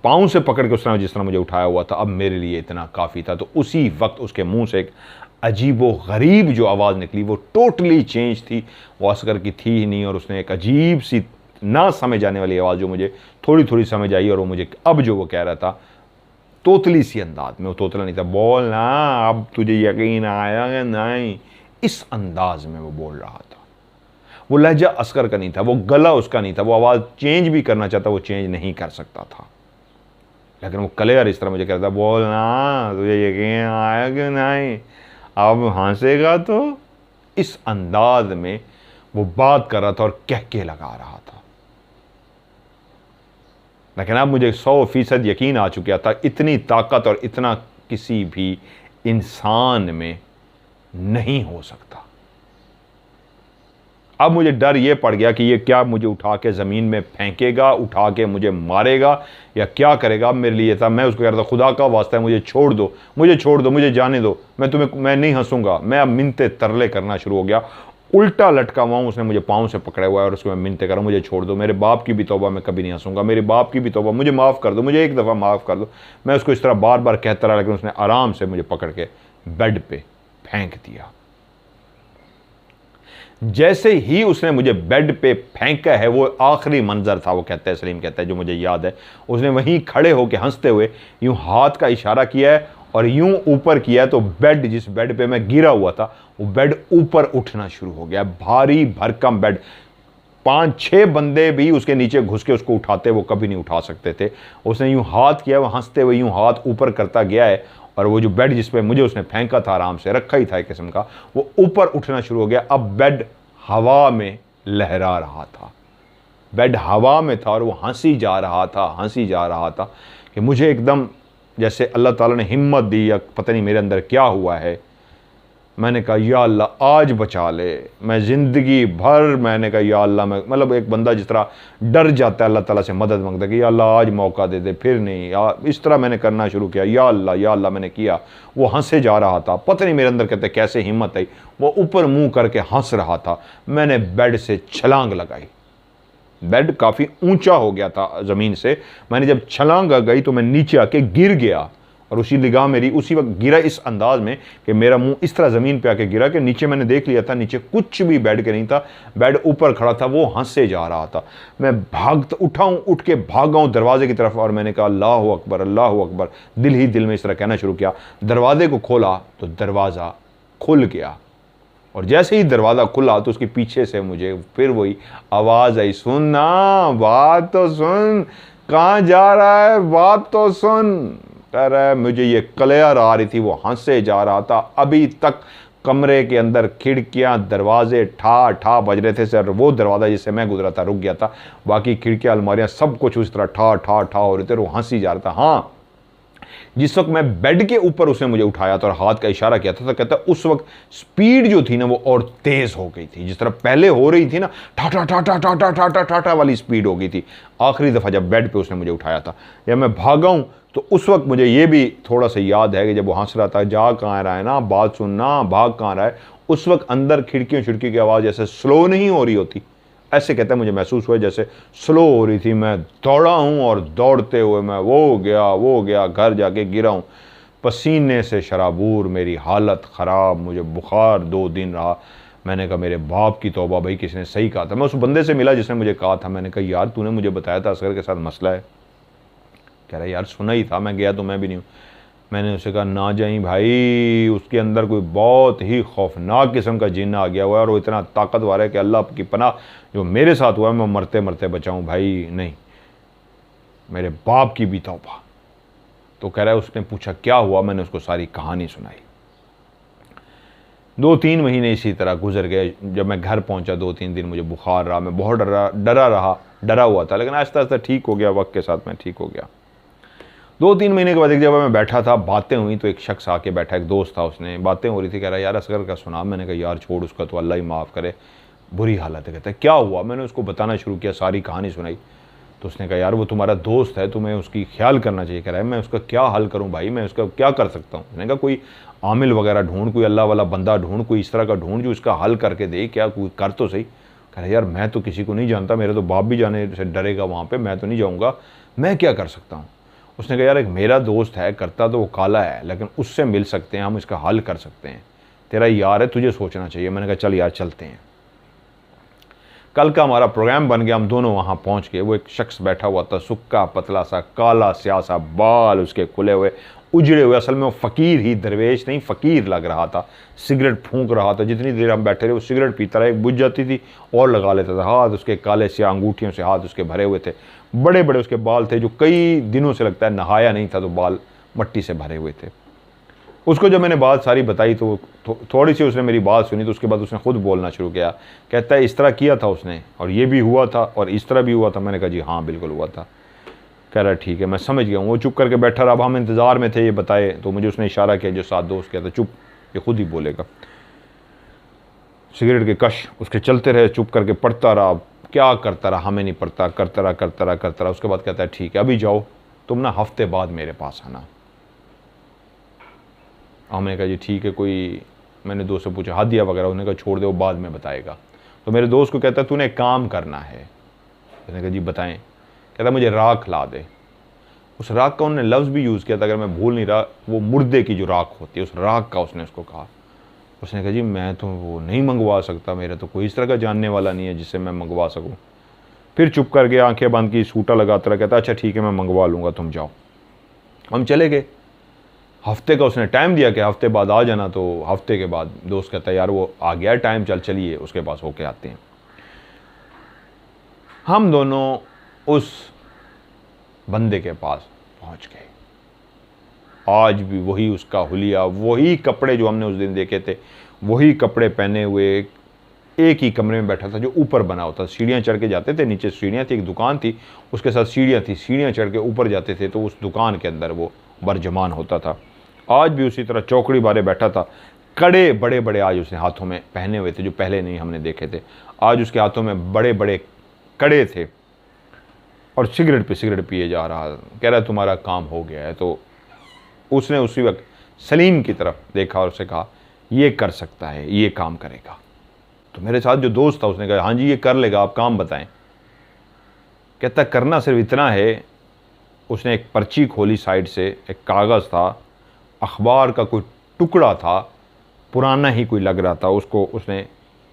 पाँव से पकड़ के उसने जिस तरह मुझे उठाया हुआ था, अब मेरे लिए इतना काफ़ी था। तो उसी वक्त उसके मुंह से एक अजीबो गरीब जो आवाज़ निकली, वो टोटली चेंज थी, वो असगर की थी ही नहीं। और उसने एक अजीब सी ना समझ आने वाली आवाज़ जो मुझे थोड़ी थोड़ी समझ आई, और वो मुझे अब जो वो कह रहा था तोतली सी अंदाज में, वो तोतला नहीं था, बोल ना अब तुझे यकीन आया कि नहीं, इस अंदाज में वो बोल रहा था। वो लहजा असगर का नहीं था, वो गला उसका नहीं था, वो आवाज़ चेंज भी करना चाहता, वो चेंज नहीं कर सकता था। लेकिन वो क्लियर इस तरह मुझे कहता, बोल ना तुझे यकीन आया कि नहीं, अब हंसेगा तो। इस अंदाज में वो बात कर रहा था और कह के लगा रहा था। लेकिन अब मुझे 100% यकीन आ चुका था, इतनी ताकत और इतना किसी भी इंसान में नहीं हो सकता। अब मुझे डर ये पड़ गया कि ये क्या मुझे उठा के ज़मीन में फेंकेगा, उठा के मुझे मारेगा या क्या करेगा। अब मेरे लिए था, मैं उसको कह रहा था खुदा का वास्ता है मुझे छोड़ दो, मुझे जाने दो, मैं नहीं हंसूंगा। मैं अब मिन्नते तरले करना शुरू हो गया, उल्टा लटका हुआ हूँ, उसने मुझे पाँव से पकड़ा हुआ है और उसको मैं मिन्नते कर रहा हूँ, मुझे छोड़ दो, मेरे बाप की भी तौबा, मैं कभी नहीं हंसूंगा, मेरे बाप की भी तौबा, मुझे माफ़ कर दो, मुझे एक दफ़ा माफ़ कर दो। मैं उसको इस तरह बार बार कहता रहा, लेकिन उसने आराम से मुझे पकड़ के बेड पे फेंक दिया। जैसे ही उसने मुझे बेड पे फेंका है, वो आखिरी मंजर था, वो कहता है, सलीम कहता है, जो मुझे याद है, उसने वहीं खड़े होकर हंसते हुए यूं हाथ का इशारा किया है और यूं ऊपर किया है, तो बेड, जिस बेड पे मैं गिरा हुआ था, वो बेड ऊपर उठना शुरू हो गया। भारी भरकम बेड, 5-6 बंदे भी उसके नीचे घुस के उसको उठाते, वो कभी नहीं उठा सकते थे। उसने यूं हाथ किया, वो हंसते हुए यूं हाथ ऊपर करता गया है और वो जो बेड जिस पे मुझे उसने फेंका था, आराम से रखा ही था एक किस्म का, वो ऊपर उठना शुरू हो गया। अब बेड हवा में लहरा रहा था, बेड हवा में था और वो हंसी जा रहा था, हंसी जा रहा था कि मुझे एकदम जैसे अल्लाह ताला ने हिम्मत दी या पता नहीं मेरे अंदर क्या हुआ है। मैंने कहा या अल्लाह आज बचा ले। मैं ज़िंदगी भर मैंने कहा या अल्लाह, मैं मतलब एक बंदा जिस तरह डर जाता है अल्लाह ताला से मदद मांगता है कि या अल्लाह आज मौका दे दे, फिर नहीं यार, इस तरह मैंने करना शुरू किया, या अल्लाह मैंने किया। वो हंसे जा रहा था, पता नहीं मेरे अंदर कहते कैसे हिम्मत आई, वो ऊपर मुंह करके हंस रहा था। मैंने बेड से छलांग लगाई, बेड काफ़ी ऊंचा हो गया था ज़मीन से। मैंने जब छलांग गई तो मैं नीचे आके गिर गया, और उसी निगाह मेरी उसी वक्त गिरा इस अंदाज में कि मेरा मुंह इस तरह ज़मीन पे आके गिरा कि नीचे मैंने देख लिया था, नीचे कुछ भी बेड के नहीं था, बेड ऊपर खड़ा था, वो हंसे जा रहा था। मैं उठ के भागा हूँ दरवाजे की तरफ, और मैंने कहा अल्लाह अकबर, अल्लाह अकबर, दिल ही दिल में इस तरह कहना शुरू किया। दरवाजे को खोला तो दरवाज़ा खुल गया, और जैसे ही दरवाज़ा खुला तो उसके पीछे से मुझे फिर वही आवाज़ आई, सुन ना, बात तो सुन, कहाँ जा रहा है, बात तो सुन। कह रहा है, मुझे ये क्लियर आ रही थी, वो हंसे जा रहा था। अभी तक कमरे के अंदर खिड़कियां दरवाजे ठा ठा बज रहे थे सर, वो दरवाज़ा जिससे मैं गुजरा था रुक गया था, बाकी खिड़कियां अलमारियां सब कुछ उस तरह ठा ठा ठा हो रहे थे, और वो हंसी जा रहा था। हाँ, जिस वक्त मैं बेड के ऊपर उसने मुझे उठाया था और हाथ का इशारा किया था, तो कहता उस वक्त स्पीड जो थी ना वो और तेज हो गई थी, जिस तरह पहले हो रही थी ना, ठा ठा ठा ठा ठा ठा ठा ठा ठा ठा वाली स्पीड हो गई थी। आखिरी दफ़ा जब बेड पे उसने मुझे उठाया था, जब मैं भागा हूँ तो उस वक्त मुझे ये भी थोड़ा सा याद है कि जब वो हंस रहा था, जा कहाँ रहा है ना, बात सुनना, भाग कहाँ रहा है, उस वक्त अंदर खिड़कियों खिड़की की आवाज़ जैसे स्लो नहीं हो रही होती, ऐसे कहता है मुझे महसूस हुआ जैसे स्लो हो रही थी। मैं दौड़ा हूँ और दौड़ते हुए मैं वो गया, घर जाके गिरा हूँ पसीने से शराबूर, मेरी हालत ख़राब, मुझे बुखार 2 दिन रहा। मैंने कहा मेरे बाप की तौबा, भाई किसने सही कहा था। मैं उस बंदे से मिला जिसने मुझे कहा था, मैंने कहा यार तूने मुझे बताया था असगर के साथ मसला है। कह रहा यार सुना ही था, मैं गया तो मैं भी नहीं हूँ। मैंने उसे कहा ना जाई भाई, उसके अंदर कोई बहुत ही खौफनाक किस्म का जिन्न आ गया हुआ है, और वो इतना ताकतवर है कि अल्लाह की पनाह, जो मेरे साथ हुआ है मैं मरते मरते बचाऊं भाई, नहीं मेरे बाप की भी तौबा। तो कह रहा है, उसने पूछा क्या हुआ, मैंने उसको सारी कहानी सुनाई। 2-3 महीने इसी तरह गुजर गए। जब मैं घर पहुंचा 2-3 दिन मुझे बुखार रहा, मैं बहुत डरा हुआ था, लेकिन आहिस्ता आहिस्ता ठीक हो गया, वक्त के साथ मैं ठीक हो गया। 2-3 महीने के बाद एक जगह मैं बैठा था, बातें हुई, तो एक शख्स आके बैठा, एक दोस्त था, उसने बातें हो रही थी, कह रहा यार असगर का सुना। मैंने कहा यार छोड़ उसका, तो अल्लाह ही माफ़ करे, बुरी हालत है। कहता है क्या हुआ, मैंने उसको बताना शुरू किया, सारी कहानी सुनाई। तो उसने कहा यार वो तुम्हारा दोस्त है, तुम्हें उसकी ख्याल करना चाहिए। कह रहा है मैं उसका क्या हल करूँ भाई, मैं उसका क्या कर सकता हूँ। मैंने कहा कोई आमिल वगैरह ढूंढ, कोई अल्लाह वाला बंदा ढूंढ, कोई इस तरह का ढूंढ जो इसका हल करके दे, क्या कोई कर तो सही। कह रहा यार मैं तो किसी को नहीं जानता, मेरे तो बाप भी जाने से डरेगा वहाँ पर, मैं तो नहीं जाऊँगा, मैं क्या कर सकता हूँ। उसने कहा यार एक मेरा दोस्त है, करता तो वो काला है, लेकिन उससे मिल सकते हैं, हम इसका हल कर सकते हैं, तेरा यार है, तुझे सोचना चाहिए। मैंने कहा चल यार चलते हैं। कल का हमारा प्रोग्राम बन गया, हम दोनों वहाँ पहुँच गए। वो एक शख्स बैठा हुआ था, सुक्का पतला सा, काला स्या सा, बाल उसके खुले हुए, उजड़े हुए, असल में वो फ़कीर ही, दरवेश नहीं फ़कीर लग रहा था। सिगरेट फूंक रहा था, जितनी देर हम बैठे रहे वो सिगरेट पीता रहा, एक बुझ जाती थी और लगा लेता था। हाथ उसके काले स्या, अंगूठियों से हाथ उसके भरे हुए थे, बड़े बड़े उसके बाल थे जो कई दिनों से लगता है नहाया नहीं था, तो बाल मट्टी से भरे हुए थे। उसको जब मैंने बात सारी बताई तो थोड़ी सी उसने मेरी बात सुनी, तो उसके बाद उसने खुद बोलना शुरू किया। कहता है इस तरह किया था उसने, और ये भी हुआ था, और इस तरह भी हुआ था। मैंने कहा जी हाँ बिल्कुल हुआ था। कह रहा ठीक है मैं समझ गया हूँ। वो चुप करके बैठा रहा। अब हम इंतज़ार में थे ये बताए, तो मुझे उसने इशारा किया, जो साथ दोस्त कहता चुप, ये खुद ही बोलेगा। सिगरेट के कश उसके चलते रहे, चुप करके पढ़ता रहा, क्या करता रहा हमें नहीं पड़ता, करता रहा। उसके बाद कहता है ठीक है अभी जाओ, तुम ना हफ्ते बाद मेरे पास आना। हमने कहा जी ठीक है। कोई मैंने दोस्त से पूछा हादिया वगैरह, उन्होंने कहा छोड़ दे वो बाद में बताएगा। तो मेरे दोस्त को कहता है तूने काम करना है। मैंने कहा जी बताएं। कहता मुझे राख ला दे। उस राख का उन्होंने लफ्ज़ भी यूज़ किया था, अगर मैं भूल नहीं रहा, वो मुर्दे की जो राख होती है उस राख का उसने उसको कहा। उसने कहा जी मैं तो वो नहीं मंगवा सकता, मेरा तो कोई इस तरह का जानने वाला नहीं है जिससे मैं मंगवा सकूँ। फिर चुप कर गया, आंखें बंद की, सूटा लगाता रहा। कहता अच्छा ठीक है मैं मंगवा लूँगा, तुम जाओ। हम चले गए। हफ्ते का उसने टाइम दिया कि हफ्ते बाद आ जाना। तो हफ्ते के बाद दोस्त कहता है यार वो आ गया टाइम, चलिए उसके पास होके आते हैं। हम दोनों उस बंदे के पास पहुंच गए आज भी वही उसका हुलिया, वही कपड़े जो हमने उस दिन देखे थे, वही कपड़े पहने हुए एक ही कमरे में बैठा था जो ऊपर बना होता था। सीढ़ियाँ चढ़ के जाते थे, नीचे सीढ़ियाँ थी, एक दुकान थी, उसके साथ सीढ़ियाँ थी, सीढ़ियाँ चढ़ के ऊपर जाते थे तो उस दुकान के अंदर वो बरजमान होता था। आज भी उसी तरह चौकड़ी बारे बैठा था। कड़े बड़े बड़े आज उसने हाथों में पहने हुए थे जो पहले नहीं हमने देखे थे। आज उसके हाथों में बड़े बड़े कड़े थे और सिगरेट पे सिगरेट पिए जा रहा। कह रहा तुम्हारा काम हो गया है। तो उसने उसी वक्त सलीम की तरफ देखा और उसे कहा ये कर सकता है, ये काम करेगा। तो मेरे साथ जो दोस्त था उसने कहा हाँ जी ये कर लेगा, आप काम बताएं। कहता करना सिर्फ इतना है। उसने एक पर्ची खोली, साइड से एक कागज़ था, अखबार का कोई टुकड़ा था, पुराना ही कोई लग रहा था। उसको उसने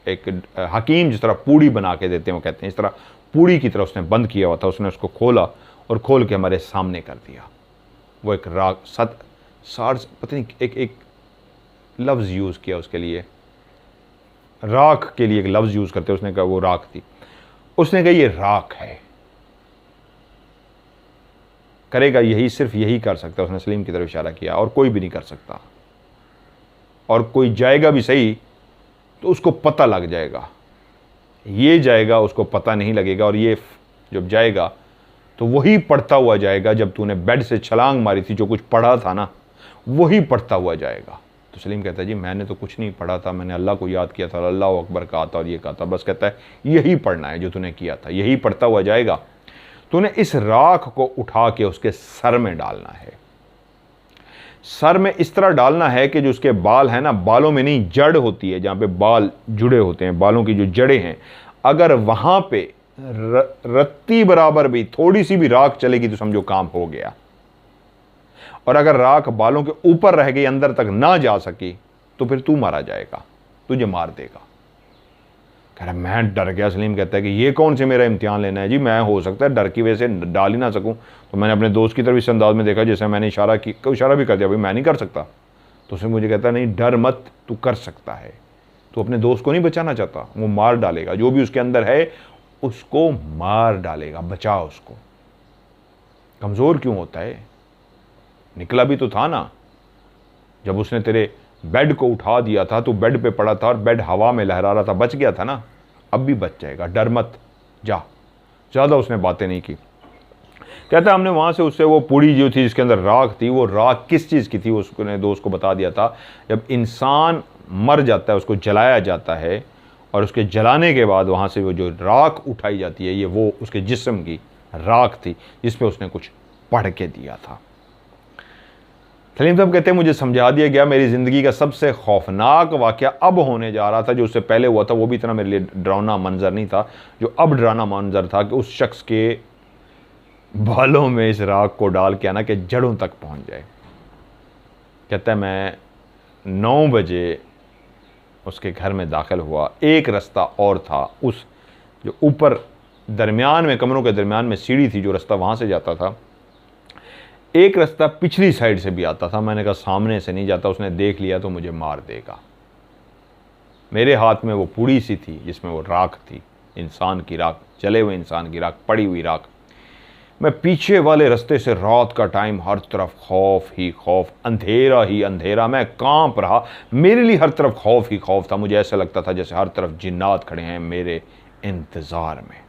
एक हकीम जिस तरह पूड़ी बना के देते हैं वो कहते हैं, इस तरह पूड़ी की तरह उसने बंद किया हुआ था। उसने उसको खोला और खोल के हमारे सामने कर दिया। वो एक राग पता नहीं एक लफ्ज़ यूज़ किया उसके लिए, राख के लिए एक लफ्ज़ यूज़ करते, उसने कहा वो राख थी। उसने कहा ये राख है, करेगा यही, सिर्फ यही कर सकता है। उसने सलीम की तरफ इशारा किया, और कोई भी नहीं कर सकता। और कोई जाएगा भी सही तो उसको पता लग जाएगा, ये जाएगा उसको पता नहीं लगेगा। और ये जब जाएगा तो वही पढ़ता हुआ जाएगा जब तूने बेड से छलांग मारी थी, जो कुछ पढ़ा था ना वही पढ़ता हुआ जाएगा। तो सलीम कहता है जी मैंने तो कुछ नहीं पढ़ा था, मैंने अल्लाह को याद किया था, अल्लाह अकबर कहा था और ये कहा था, बस। कहता है यही पढ़ना है जो तूने किया था, यही पढ़ता हुआ जाएगा। तूने इस राख को उठा के उसके सर में डालना है। सर में इस तरह डालना है कि जो उसके बाल हैं ना, बालों में नहीं, जड़ होती है जहाँ पे बाल जुड़े होते हैं, बालों की जो जड़ें हैं, अगर वहाँ पे रत्ती बराबर भी थोड़ी सी भी राख चलेगी तो समझो काम हो गया। और अगर राख बालों के ऊपर रह गई, अंदर तक ना जा सकी, तो फिर तू मारा जाएगा, तुझे मार देगा। कह रहा मैं डर गया। सलीम कहता है कि ये कौन से मेरा इम्तिहान लेना है जी, मैं हो सकता है डर की वजह से डाल ही ना सकूं। तो मैंने अपने दोस्त की तरफ इस अंदाज में देखा जैसे मैंने इशारा भी कर दिया, भाई मैं नहीं कर सकता। तो उसने मुझे कहता नहीं डर मत, तू कर सकता है। तू अपने दोस्त को नहीं बचाना चाहता, वो मार डालेगा, जो भी उसके अंदर है उसको मार डालेगा, बचा उसको। कमज़ोर क्यों होता है, निकला भी तो था ना। जब उसने तेरे बेड को उठा दिया था तो बेड पे पड़ा था और बेड हवा में लहरा रहा था, बच गया था ना, अब भी बच जाएगा, डर मत, जा। ज़्यादा उसने बातें नहीं की। कहता हमने वहाँ से उससे वो पूड़ी जो थी जिसके अंदर राख थी, वो राख किस चीज़ की थी उसने दोस्त को बता दिया था। जब इंसान मर जाता है उसको जलाया जाता है और उसके जलाने के बाद वहाँ से वो जो राख उठाई जाती है, ये वो उसके जिस्म की राख थी जिस पर उसने कुछ पढ़ के दिया था। सलीम साहब कहते हैं मुझे समझा दिया गया, मेरी ज़िंदगी का सबसे खौफनाक वाक़या अब होने जा रहा था। जो उससे पहले हुआ था वो भी इतना मेरे लिए डरावना मंजर नहीं था, जो अब डरावना मंजर था कि उस शख्स के बालों में इस राख को डाल के आना कि जड़ों तक पहुंच जाए। कहता है मैं 9 बजे उसके घर में दाखिल हुआ। एक रास्ता और था, उस जो ऊपर दरमियान में, कमरों के दरमियान में सीढ़ी थी, जो रास्ता वहाँ से जाता था, एक रास्ता पिछली साइड से भी आता था। मैंने कहा सामने से नहीं जाता, उसने देख लिया तो मुझे मार देगा। मेरे हाथ में वो पूड़ी सी थी जिसमें वो राख थी, इंसान की राख, जले हुए इंसान की राख, पड़ी हुई राख। मैं पीछे वाले रास्ते से, रात का टाइम, हर तरफ खौफ ही खौफ, अंधेरा ही अंधेरा, मैं कांप रहा। मेरे लिए हर तरफ खौफ ही खौफ था। मुझे ऐसा लगता था जैसे हर तरफ जिन्नात खड़े हैं मेरे इंतज़ार में,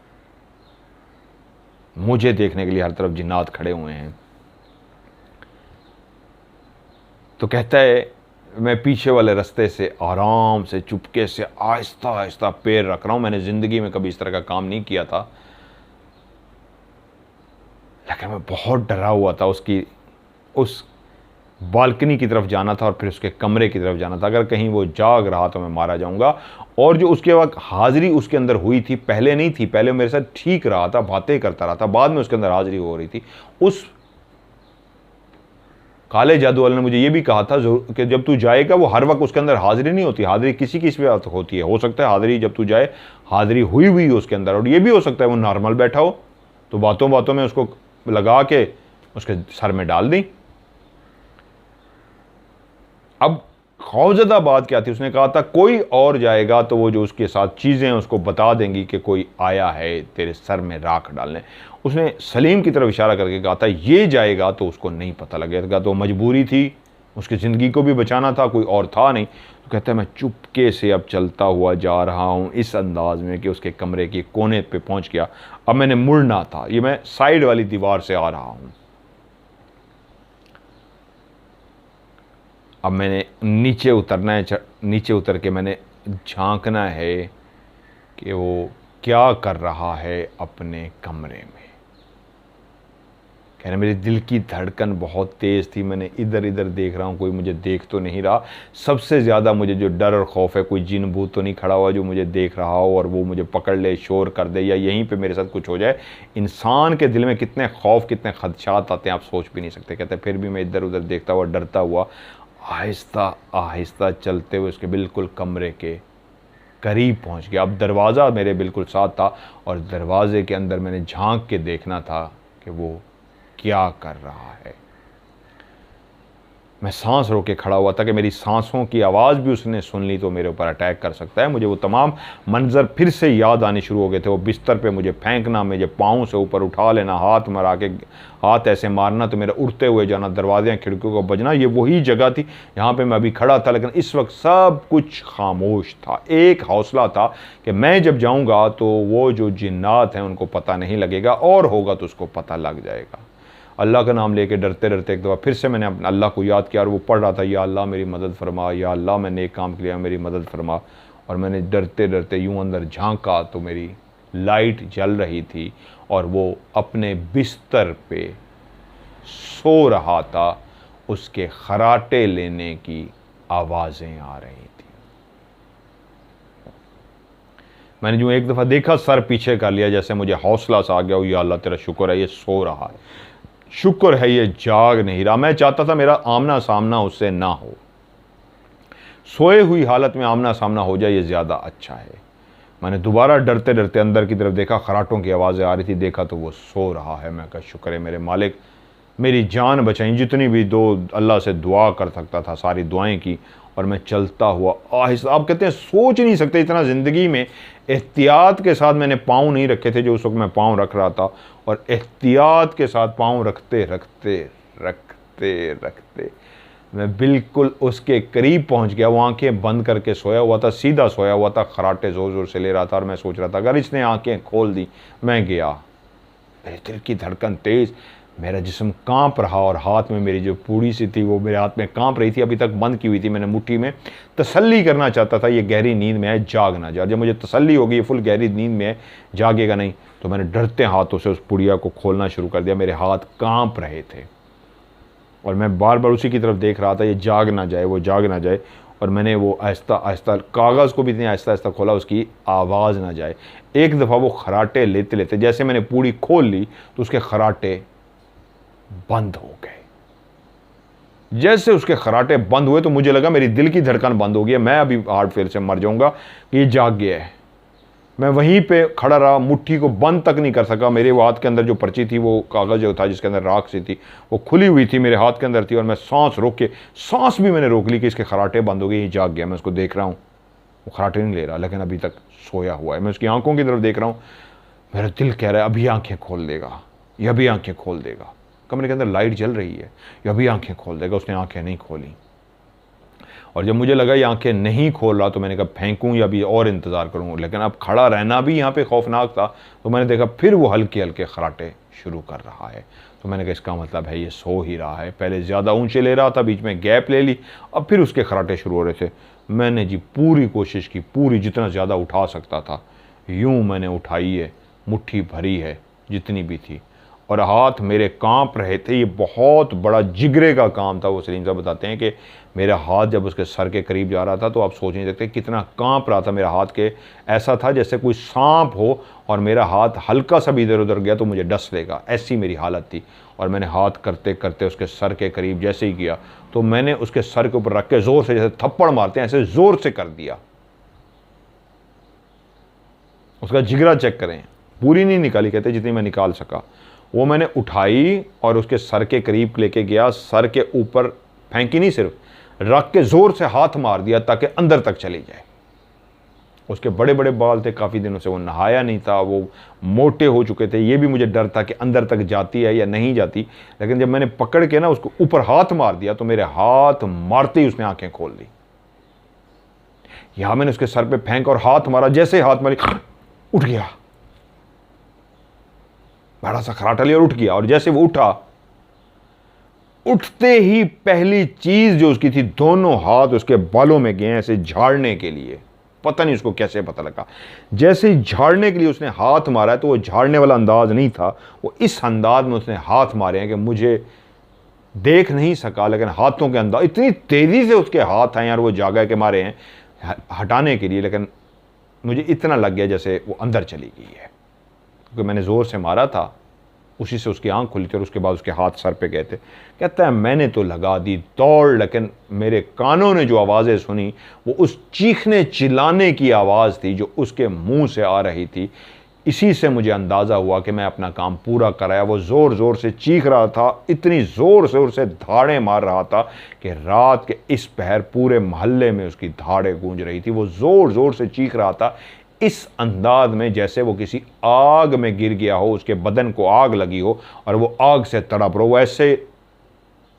मुझे देखने के लिए हर तरफ जिन्नात खड़े हुए हैं। तो कहता है मैं पीछे वाले रास्ते से आराम से, चुपके से, आहिस्ता आहिस्ता पैर रख रहा हूँ। मैंने ज़िंदगी में कभी इस तरह का काम नहीं किया था, लेकिन मैं बहुत डरा हुआ था। उस बालकनी की तरफ जाना था और फिर उसके कमरे की तरफ जाना था। अगर कहीं वो जाग रहा तो मैं मारा जाऊंगा। और जो उसके वक्त हाज़िरी उसके अंदर हुई थी, पहले नहीं थी, पहले मेरे साथ ठीक रहा था, बातें करता रहा था, बाद में उसके अंदर हाज़िरी हो रही थी। उस काले जादू वाले ने मुझे ये भी कहा था कि जब तू जाएगा वो हर वक्त उसके अंदर हाज़िरी नहीं होती, हाज़िरी किसी किसी वक्त होती है। हो सकता है हाज़िरी जब तू जाए हाज़िरी हुई हुई हो उसके अंदर, और ये भी हो सकता है वो नॉर्मल बैठा हो तो बातों बातों में उसको लगा के उसके सर में डाल दी। अब खौफजदा बात क्या थी, उसने कहा था कोई और जाएगा तो वो जो उसके साथ चीज़ें हैं उसको बता देंगी कि कोई आया है तेरे सर में राख डालने। उसने सलीम की तरफ इशारा करके कहा था ये जाएगा तो उसको नहीं पता लगेगा, तो मजबूरी थी, उसकी ज़िंदगी को भी बचाना था, कोई और था नहीं। तो कहता है मैं चुपके से अब चलता हुआ जा रहा हूँ इस अंदाज में कि उसके कमरे के कोने पे पहुँच गया। अब मैंने मुड़ना था, ये मैं साइड वाली दीवार से आ रहा हूँ। अब मैंने नीचे उतरना है, नीचे उतर के मैंने झांकना है कि वो क्या कर रहा है अपने कमरे में। कह रहे मेरे दिल की धड़कन बहुत तेज़ थी, मैंने इधर इधर देख रहा हूँ, कोई मुझे देख तो नहीं रहा। सबसे ज़्यादा मुझे जो डर और खौफ है, कोई जिन भूत तो नहीं खड़ा हुआ जो मुझे देख रहा हो और वो मुझे पकड़ ले, शोर कर दे, या यहीं पे मेरे साथ कुछ हो जाए। इंसान के दिल में कितने खौफ, कितने खदशात आते हैं आप सोच भी नहीं सकते। कहते फिर भी मैं इधर उधर देखता हुआ, डरता हुआ, आहिस्ता आहिस्ता चलते हुए उसके बिल्कुल कमरे के करीब पहुंच गया। अब दरवाज़ा मेरे बिल्कुल साथ था और दरवाजे के अंदर मैंने झांक के देखना था कि वो क्या कर रहा है। मैं सांस रोके खड़ा हुआ था कि मेरी सांसों की आवाज़ भी उसने सुन ली तो मेरे ऊपर अटैक कर सकता है। मुझे वो तमाम मंजर फिर से याद आने शुरू हो गए थे। वो बिस्तर पे मुझे फेंकना, मुझे पाँव से ऊपर उठा लेना, हाथ मरा के हाथ ऐसे मारना तो मेरा उड़ते हुए जाना, दरवाजे खिड़कियों को बजना। ये वही जगह थी जहाँ पे मैं अभी खड़ा था, लेकिन इस वक्त सब कुछ खामोश था। एक हौसला था कि मैं जब जाऊँगा तो वो जो जिन्नात हैं उनको पता नहीं लगेगा, और होगा तो उसको पता लग जाएगा। अल्लाह का नाम लेके डरते डरते एक दफ़ा फिर से मैंने अपने अल्लाह को याद किया और वो पढ़ रहा था, या अल्लाह मेरी मदद फरमा, या अल्लाह मैंने एक काम किया मेरी मदद फरमा। और मैंने डरते डरते यूँ अंदर झांका तो मेरी लाइट जल रही थी और वो अपने बिस्तर पे सो रहा था। उसके खराटे लेने की आवाज़ें आ रही थी। मैंने जो एक दफ़ा देखा, सर पीछे कर लिया, जैसे मुझे हौसला सा आ गया, या अल्लाह तेरा शुक्र है ये सो रहा है, शुक्र है ये जाग नहीं रहा। मैं चाहता था मेरा आमना सामना उससे ना हो, सोए हुई हालत में आमना सामना हो जाए, ये ज़्यादा अच्छा है। मैंने दोबारा डरते डरते अंदर की तरफ देखा, खराटों की आवाज़ें आ रही थी, देखा तो वो सो रहा है। मैं कहा शुक्र है मेरे मालिक, मेरी जान बचाई। जितनी भी दो अल्लाह से दुआ कर सकता था सारी दुआएं की, और मैं चलता हुआ आहिस्ता, आप कहते हैं सोच नहीं सकते इतना ज़िंदगी में एहतियात के साथ मैंने पाँव नहीं रखे थे जो उस वक्त मैं पाँव रख रहा था। और एहतियात के साथ पाँव रखते रखते रखते रखते मैं बिल्कुल उसके करीब पहुंच गया। वो आंखें बंद करके सोया हुआ था, सीधा सोया हुआ था, खराटे ज़ोर ज़ोर से ले रहा था। और मैं सोच रहा था अगर इसने आंखें खोल दी मैं गया। मेरे दिल की धड़कन तेज़, मेरा जिस्म कांप रहा और हाथ में मेरी जो पूड़ी सी थी वो मेरे हाथ में कांप रही थी, अभी तक बंद की हुई थी मैंने मुट्ठी में। तसल्ली करना चाहता था ये गहरी नींद में है, जाग ना जाए। जब मुझे तसल्ली होगी ये फुल गहरी नींद में है, जागेगा नहीं, तो मैंने डरते हाथों से उस पुड़िया को खोलना शुरू कर दिया। मेरे हाथ कांप रहे थे और मैं बार बार उसी की तरफ देख रहा था, ये जाग ना जाए, वो जाग ना जाए। और मैंने वो आहिस्ता आहिस्ता कागज़ को भी इतनी आहिस्ता आहिस्ता खोला उसकी आवाज़ ना जाए। एक दफ़ा वो खराटे लेते लेते जैसे मैंने पूड़ी खोल ली तो उसके खराटे बंद हो गए। जैसे उसके खराटे बंद हुए तो मुझे लगा मेरी दिल की धड़कन बंद हो गई है, मैं अभी हार्ट फेल से मर जाऊंगा, ये जाग गया है। मैं वहीं पे खड़ा रहा, मुट्ठी को बंद तक नहीं कर सका। मेरे वो हाथ के अंदर जो पर्ची थी, वो कागज़ जो था जिसके अंदर राख सी थी, वो खुली हुई थी, मेरे हाथ के अंदर थी। और मैं सांस रोक के, सांस भी मैंने रोक ली कि इसके खराटे बंद हो गए, ये जाग गया। मैं उसको देख रहा हूँ, वो खराटे नहीं ले रहा, लेकिन अभी तक सोया हुआ है। मैं उसकी आंखों की तरफ देख रहा हूँ, मेरा दिल कह रहा है अभी आंखें खोल देगा, ये अभी आंखें खोल देगा। कमरे के अंदर लाइट जल रही है, ये अभी आंखें खोल देगा। उसने आंखें नहीं खोली। और जब मुझे लगा ये आंखें नहीं खोल रहा तो मैंने कहा फेंकूं या भी और इंतज़ार करूं, लेकिन अब खड़ा रहना भी यहाँ पे खौफनाक था। तो मैंने देखा फिर वो हल्के हल्के खराटे शुरू कर रहा है। तो मैंने कहा इसका मतलब है ये सो ही रहा है। पहले ज़्यादा ऊंचे ले रहा था, बीच में गैप ले ली, अब फिर उसके खराटे शुरू हो रहे थे। मैंने जी पूरी कोशिश की, पूरी जितना ज़्यादा उठा सकता था यूँ मैंने उठाई है, मुट्ठी भरी है जितनी भी थी, और हाथ मेरे कांप रहे थे। ये बहुत बड़ा जिगरे का काम था। वो सलीम साहब बताते हैं कि मेरा हाथ जब उसके सर के करीब जा रहा था तो आप सोच नहीं सकते कितना कांप रहा था मेरा हाथ के। ऐसा था जैसे कोई सांप हो और मेरा हाथ हल्का सा भी इधर उधर गया तो मुझे डस लेगा, ऐसी मेरी हालत थी। और मैंने हाथ करते करते उसके सर के करीब जैसे ही किया तो मैंने उसके सर के ऊपर रख के ज़ोर से, जैसे थप्पड़ मारते हैं ऐसे ज़ोर से कर दिया। उसका जिगरा चेक करें, पूरी नहीं निकाली, कहते जितनी मैं निकाल सका वो मैंने उठाई और उसके सर के करीब लेके गया। सर के ऊपर फेंकी नहीं, सिर्फ रख के ज़ोर से हाथ मार दिया ताकि अंदर तक चली जाए। उसके बड़े बड़े बाल थे, काफ़ी दिनों से वो नहाया नहीं था, वो मोटे हो चुके थे। ये भी मुझे डर था कि अंदर तक जाती है या नहीं जाती। लेकिन जब मैंने पकड़ के ना उसको ऊपर हाथ मार दिया तो मेरे हाथ मारते ही उसने आंखें खोल दी। यहां मैंने उसके सर पे फेंक और हाथ मारा, जैसे हाथ मारी उठ गया, बड़ा सा खराटा लिया और उठ गया। और जैसे वो उठा, उठते ही पहली चीज जो उसकी थी, दोनों हाथ उसके बालों में गए ऐसे झाड़ने के लिए। पता नहीं उसको कैसे पता लगा। जैसे ही झाड़ने के लिए उसने हाथ मारा है तो वो झाड़ने वाला अंदाज नहीं था, वो इस अंदाज में उसने हाथ मारे हैं कि मुझे देख नहीं सका, लेकिन हाथों के अंदाज इतनी तेजी से उसके हाथ आए और वो जागा के मारे हैं हटाने के लिए, लेकिन मुझे इतना लग गया जैसे वो अंदर चली गई है, क्योंकि मैंने ज़ोर से मारा था। उसी से उसकी आंख खुली थी और उसके बाद उसके हाथ सर पे गए थे। कहता है मैंने तो लगा दी दौड़, लेकिन मेरे कानों ने जो आवाज़ें सुनी वो उस चीखने चिल्लाने की आवाज़ थी जो उसके मुंह से आ रही थी। इसी से मुझे अंदाज़ा हुआ कि मैं अपना काम पूरा कराया। वो ज़ोर ज़ोर से चीख रहा था, इतनी ज़ोर ज़ोर से धाड़ें मार रहा था कि रात के इस पहर पूरे मोहल्ले में उसकी धाड़ें गूंज रही थी। वो ज़ोर ज़ोर से चीख रहा था इस अंदाज में जैसे वो किसी आग में गिर गया हो, उसके बदन को आग लगी हो और वो आग से तड़प रहा हो। वैसे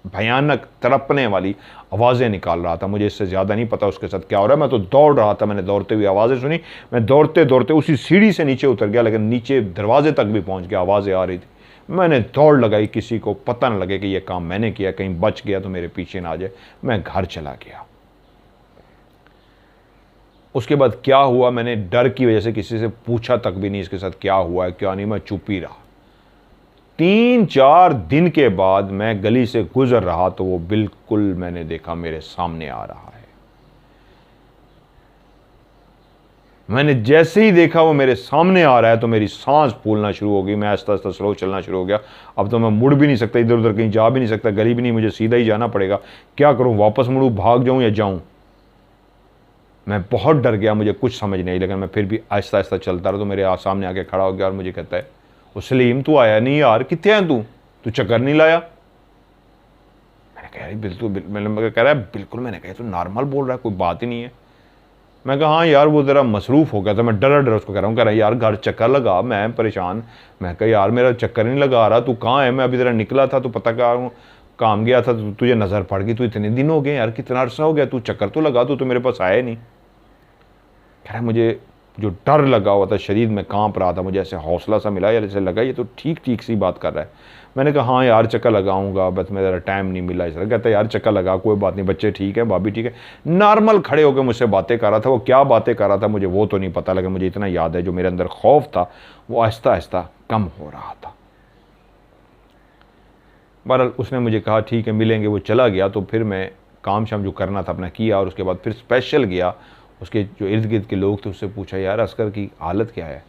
भयानक तड़पने वाली आवाज़ें निकाल रहा था। मुझे इससे ज़्यादा नहीं पता उसके साथ क्या हो रहा है। मैं तो दौड़ रहा था, मैंने दौड़ते हुए आवाज़ें सुनी। मैं दौड़ते दौड़ते उसी सीढ़ी से नीचे उतर गया, लेकिन नीचे दरवाजे तक भी पहुंच गया, आवाज़ें आ रही थी। मैंने दौड़ लगाई, किसी को पता न लगे कि यह काम मैंने किया, कहीं बच गया तो मेरे पीछे ना आ जाए। मैं घर चला गया। उसके बाद क्या हुआ, मैंने डर की वजह से किसी से पूछा तक भी नहीं इसके साथ क्या हुआ है क्या नहीं, मैं चुप ही रहा। 3-4 दिन के बाद मैं गली से गुजर रहा तो वो बिल्कुल मैंने देखा मेरे सामने आ रहा है। मैंने जैसे ही देखा वो मेरे सामने आ रहा है तो मेरी सांस फूलना शुरू हो गई। मैं आस्ता आस्ता स्लो चलना शुरू हो गया। अब तो मैं मुड़ भी नहीं सकता, इधर उधर कहीं जा भी नहीं सकता, गली भी नहीं, मुझे सीधा ही जाना पड़ेगा। क्या करूं, वापस मुड़ूं, भाग जाऊं या जाऊं? मैं बहुत डर गया, मुझे कुछ समझ नहीं, लेकिन मैं फिर भी आहिस्ता आहिस्ता चलता रहा। तो मेरे सामने आके खड़ा हो गया और मुझे कहता है, ओ सलीम तू आया नहीं यार, कितने हैं तू चक्कर नहीं लाया? मैंने कहा बिल्कुल, मैंने कह रहा है बिल्कुल। मैंने कहा तू नॉर्मल बोल रहा है, कोई बात ही नहीं है। मैं कहा हाँ यार वो ज़रा मसरूफ़ हो गया था। मैं डरा उसको कह रहा है यार घर चक्कर लगा, मैं परेशान। मैं कहा यार मेरा चक्कर नहीं लगा रहा, तू कहाँ है? मैं अभी ज़रा निकला था तो पता कर काम गया था, तुझे नज़र पड़ गई। तू इतने दिन हो गए यार, कितना अर्सा हो गया, तू चक्कर तो लगा, तू तो मेरे पास आया नहीं। कह रहा है मुझे जो डर लगा हुआ था, शरीर में कांप रहा था, मुझे ऐसे हौसला सा मिला यार, ऐसे लगा ये तो ठीक ठीक सी बात कर रहा है। मैंने कहा हाँ यार चक्कर लगाऊंगा, बस मेरा टाइम नहीं मिला। इस तरह कहता है यार चक्कर लगा, कोई बात नहीं, बच्चे ठीक है, भाभी ठीक है। नॉर्मल खड़े होकर मुझसे बातें कर रहा था। वो क्या बातें कर रहा था मुझे वो तो नहीं पता, लेकिन मुझे इतना याद है जो मेरे अंदर खौफ था वो आहिस्ता आहिस्ता कम हो रहा था। बहरहाल उसने मुझे कहा ठीक है मिलेंगे, वो चला गया। तो फिर मैं काम शाम जो करना था अपना किया और उसके बाद फिर स्पेशल गया, उसके जो इर्द गिर्द के लोग थे उससे पूछा यार असगर की हालत क्या है?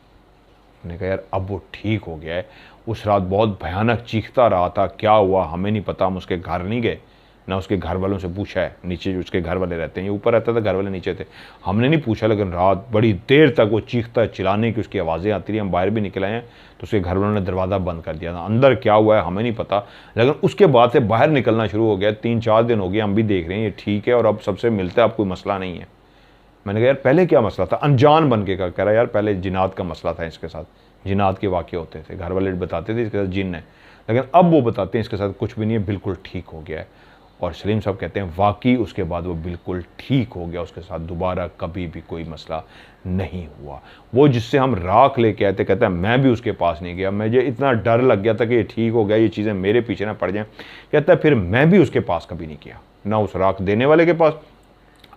मैंने कहा यार अब वो ठीक हो गया है, उस रात बहुत भयानक चीखता रहा था, क्या हुआ हमें नहीं पता। हम उसके घर नहीं गए, ना उसके घर वालों से पूछा है। नीचे जो उसके घर वाले रहते हैं, ये ऊपर रहता था, घर वाले नीचे थे, हमने नहीं पूछा। लेकिन रात बड़ी देर तक वो चीखता चिल्लाने की उसकी आवाज़ें आती रही। हम बाहर भी निकल आए हैं तो उसके घर वालों ने दरवाज़ा बंद कर दिया था। अंदर क्या हुआ है हमें नहीं पता, लेकिन उसके बाद से बाहर निकलना शुरू हो गया। 3-4 दिन हो गए, हम भी देख रहे हैं ये ठीक है और अब सबसे मिलता है, अब कोई मसला नहीं है। मैंने कहा यार पहले क्या मसला था? अनजान बन के कह रहा यार पहले जिनात का मसला था इसके साथ, जिनात के वाक़े होते थे, घर वाले बताते थे इसके साथ जिन है, लेकिन अब वो बताते हैं इसके साथ कुछ भी नहीं है, बिल्कुल ठीक हो गया है। और सलीम साहब कहते हैं वाकई उसके बाद वो बिल्कुल ठीक हो गया, उसके साथ दोबारा कभी भी कोई मसला नहीं हुआ। वो जिससे हम राख लेके आए थे, कहता है मैं भी उसके पास नहीं गया, मुझे इतना डर लग गया था कि ये ठीक हो गया, ये चीज़ें मेरे पीछे ना पड़ जाएं। कहता है फिर मैं भी उसके पास कभी नहीं गया, ना उस राख देने वाले के पास।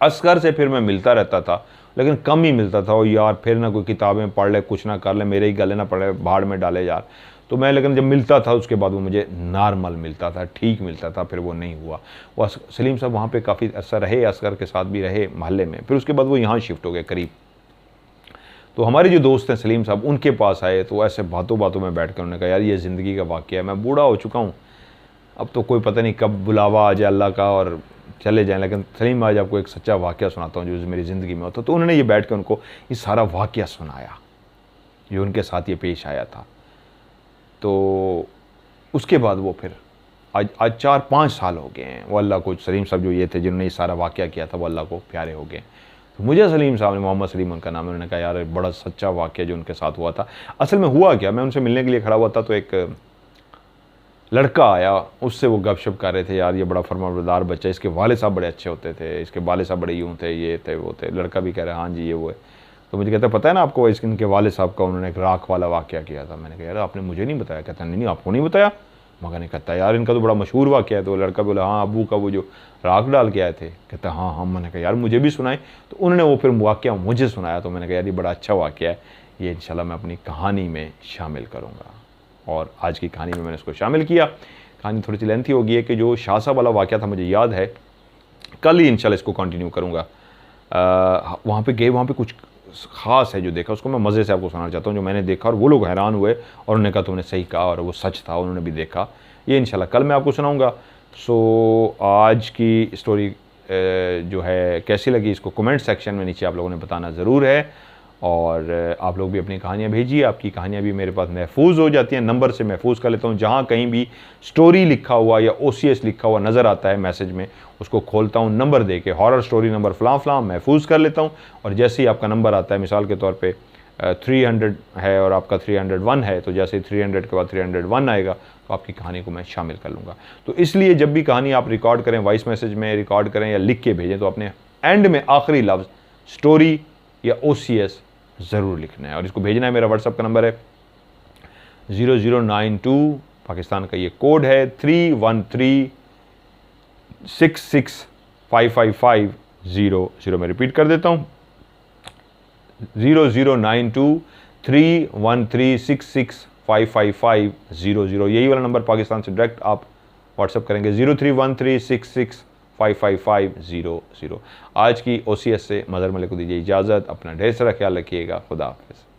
असगर से फिर मैं मिलता रहता था, लेकिन कम ही मिलता था। और यार फिर ना कोई किताबें पढ़ ले, कुछ ना कर ले, मेरे ही गले ना पड़े, भाड़ में डाले यार। तो मैं लेकिन जब मिलता था उसके बाद वो मुझे नॉर्मल मिलता था, ठीक मिलता था। फिर वो नहीं हुआ। वो सलीम साहब वहाँ पे काफ़ी अर्सा रहे, असगर के साथ भी रहे मोहल्ले में। फिर उसके बाद वो यहाँ शिफ्ट हो गए करीब। तो हमारे जो दोस्त हैं सलीम साहब, उनके पास आए तो ऐसे बातों बातों में बैठ कर उन्होंने कहा यार ये ज़िंदगी का वाक़या है, मैं बूढ़ा हो चुका हूँ, अब तो कोई पता नहीं कब बुलावा आ जाए अल्लाह का और चले जाएं। लेकिन सलीम आज आपको एक सच्चा वाक़या सुनाता हूँ जो मेरी ज़िंदगी में होता। तो उन्होंने ये बैठ के उनको ये सारा वाक़या सुनाया जो उनके साथ ये पेश आया था। तो उसके बाद वो फिर आज 4-5 साल हो गए हैं। वो अल्लाह को, सलीम साहब जो ये थे जिन्होंने ये सारा वाक़या किया था, वो अल्लाह को प्यारे हो गए। तो मुझे सलीम साहब ने, मोहम्मद सलीम उनका नाम है, उन्होंने कहा यार बड़ा सच्चा वाक़या जो उनके साथ हुआ था। असल में हुआ क्या, मैं उनसे मिलने के लिए खड़ा हुआ था तो एक लड़का आया, उससे वो गपशप कर रहे थे, यार ये बड़ा फरमाबरदार बच्चा, इसके वाले साहब बड़े अच्छे होते थे, इसके वाले साहब बड़े यूँ थे, ये थे वो थे। लड़का भी कह रहा है हाँ जी ये वो है। तो मुझे कहता है पता है ना आपको इनके वाले साहब का उन्होंने एक राख वाला वाक़या किया था। मैंने कहा यार आपने मुझे नहीं बताया। कहता नहीं आपको नहीं बताया। मगर नहीं, कहता यार इनका तो बड़ा मशहूर वाक़या है। तो लड़का बोला हाँ अबू का वो जो राख डाल के आए थे। कहता हाँ हाँ। मैंने कहा यार मुझे भी सुनाए। तो उन्होंने वो फिर वाक़या मुझे सुनाया। तो मैंने कहा यार ये बड़ा अच्छा वाक़या है, ये इंशाल्लाह मैं अपनी कहानी में शामिल करूँगा। और आज की कहानी में मैंने इसको शामिल किया। कहानी थोड़ी सी लेंथी होगी है कि जो शाह साहब वाला वाक़या था मुझे याद है, कल ही इंशाल्लाह इसको कंटिन्यू करूँगा। वहाँ पे गए, वहाँ पे कुछ ख़ास है जो देखा, उसको मैं मज़े से आपको सुनाना चाहता हूँ। जो मैंने देखा और वो लोग हैरान हुए और उन्होंने कहा तुमने सही कहा, और वो सच था, उन्होंने भी देखा। ये इंशाल्लाह कल मैं आपको सुनाऊँगा। सो आज की स्टोरी जो है कैसी लगी, इसको कमेंट सेक्शन में नीचे आप लोगों ने बताना ज़रूर है। और आप लोग भी अपनी कहानियाँ भेजिए, आपकी कहानियाँ भी मेरे पास महफूज हो जाती हैं। नंबर से महफूज कर लेता हूँ, जहाँ कहीं भी स्टोरी लिखा हुआ या OCS लिखा हुआ नज़र आता है मैसेज में, उसको खोलता हूँ, नंबर दे के हॉरर स्टोरी नंबर फ़लाँ फ़लाँ महफूज कर लेता हूँ। और जैसे ही आपका नंबर आता है, मिसाल के तौर पे 300 है और आपका 301 है, तो जैसे ही 300 के बाद 301 आएगा तो आपकी कहानी को मैं शामिल कर लूँगा। तो इसलिए जब भी कहानी आप रिकॉर्ड करें, वॉइस मैसेज में रिकॉर्ड करें या लिख के भेजें, तो अपने एंड में आखिरी लफ्ज़ स्टोरी या OCS ज़रूर लिखना है। और इसको भेजना है, मेरा व्हाट्सअप का नंबर है 0092, पाकिस्तान का ये कोड है 313665550। मैं रिपीट कर देता हूँ 009231366550। यही वाला नंबर पाकिस्तान से डायरेक्ट आप व्हाट्सअप करेंगे 0313665550। आज की OCS से मज़हर मलिक को दीजिए इजाज़त। अपना ढेर सारा ख्याल रखिएगा। खुदा हाफ़िज़।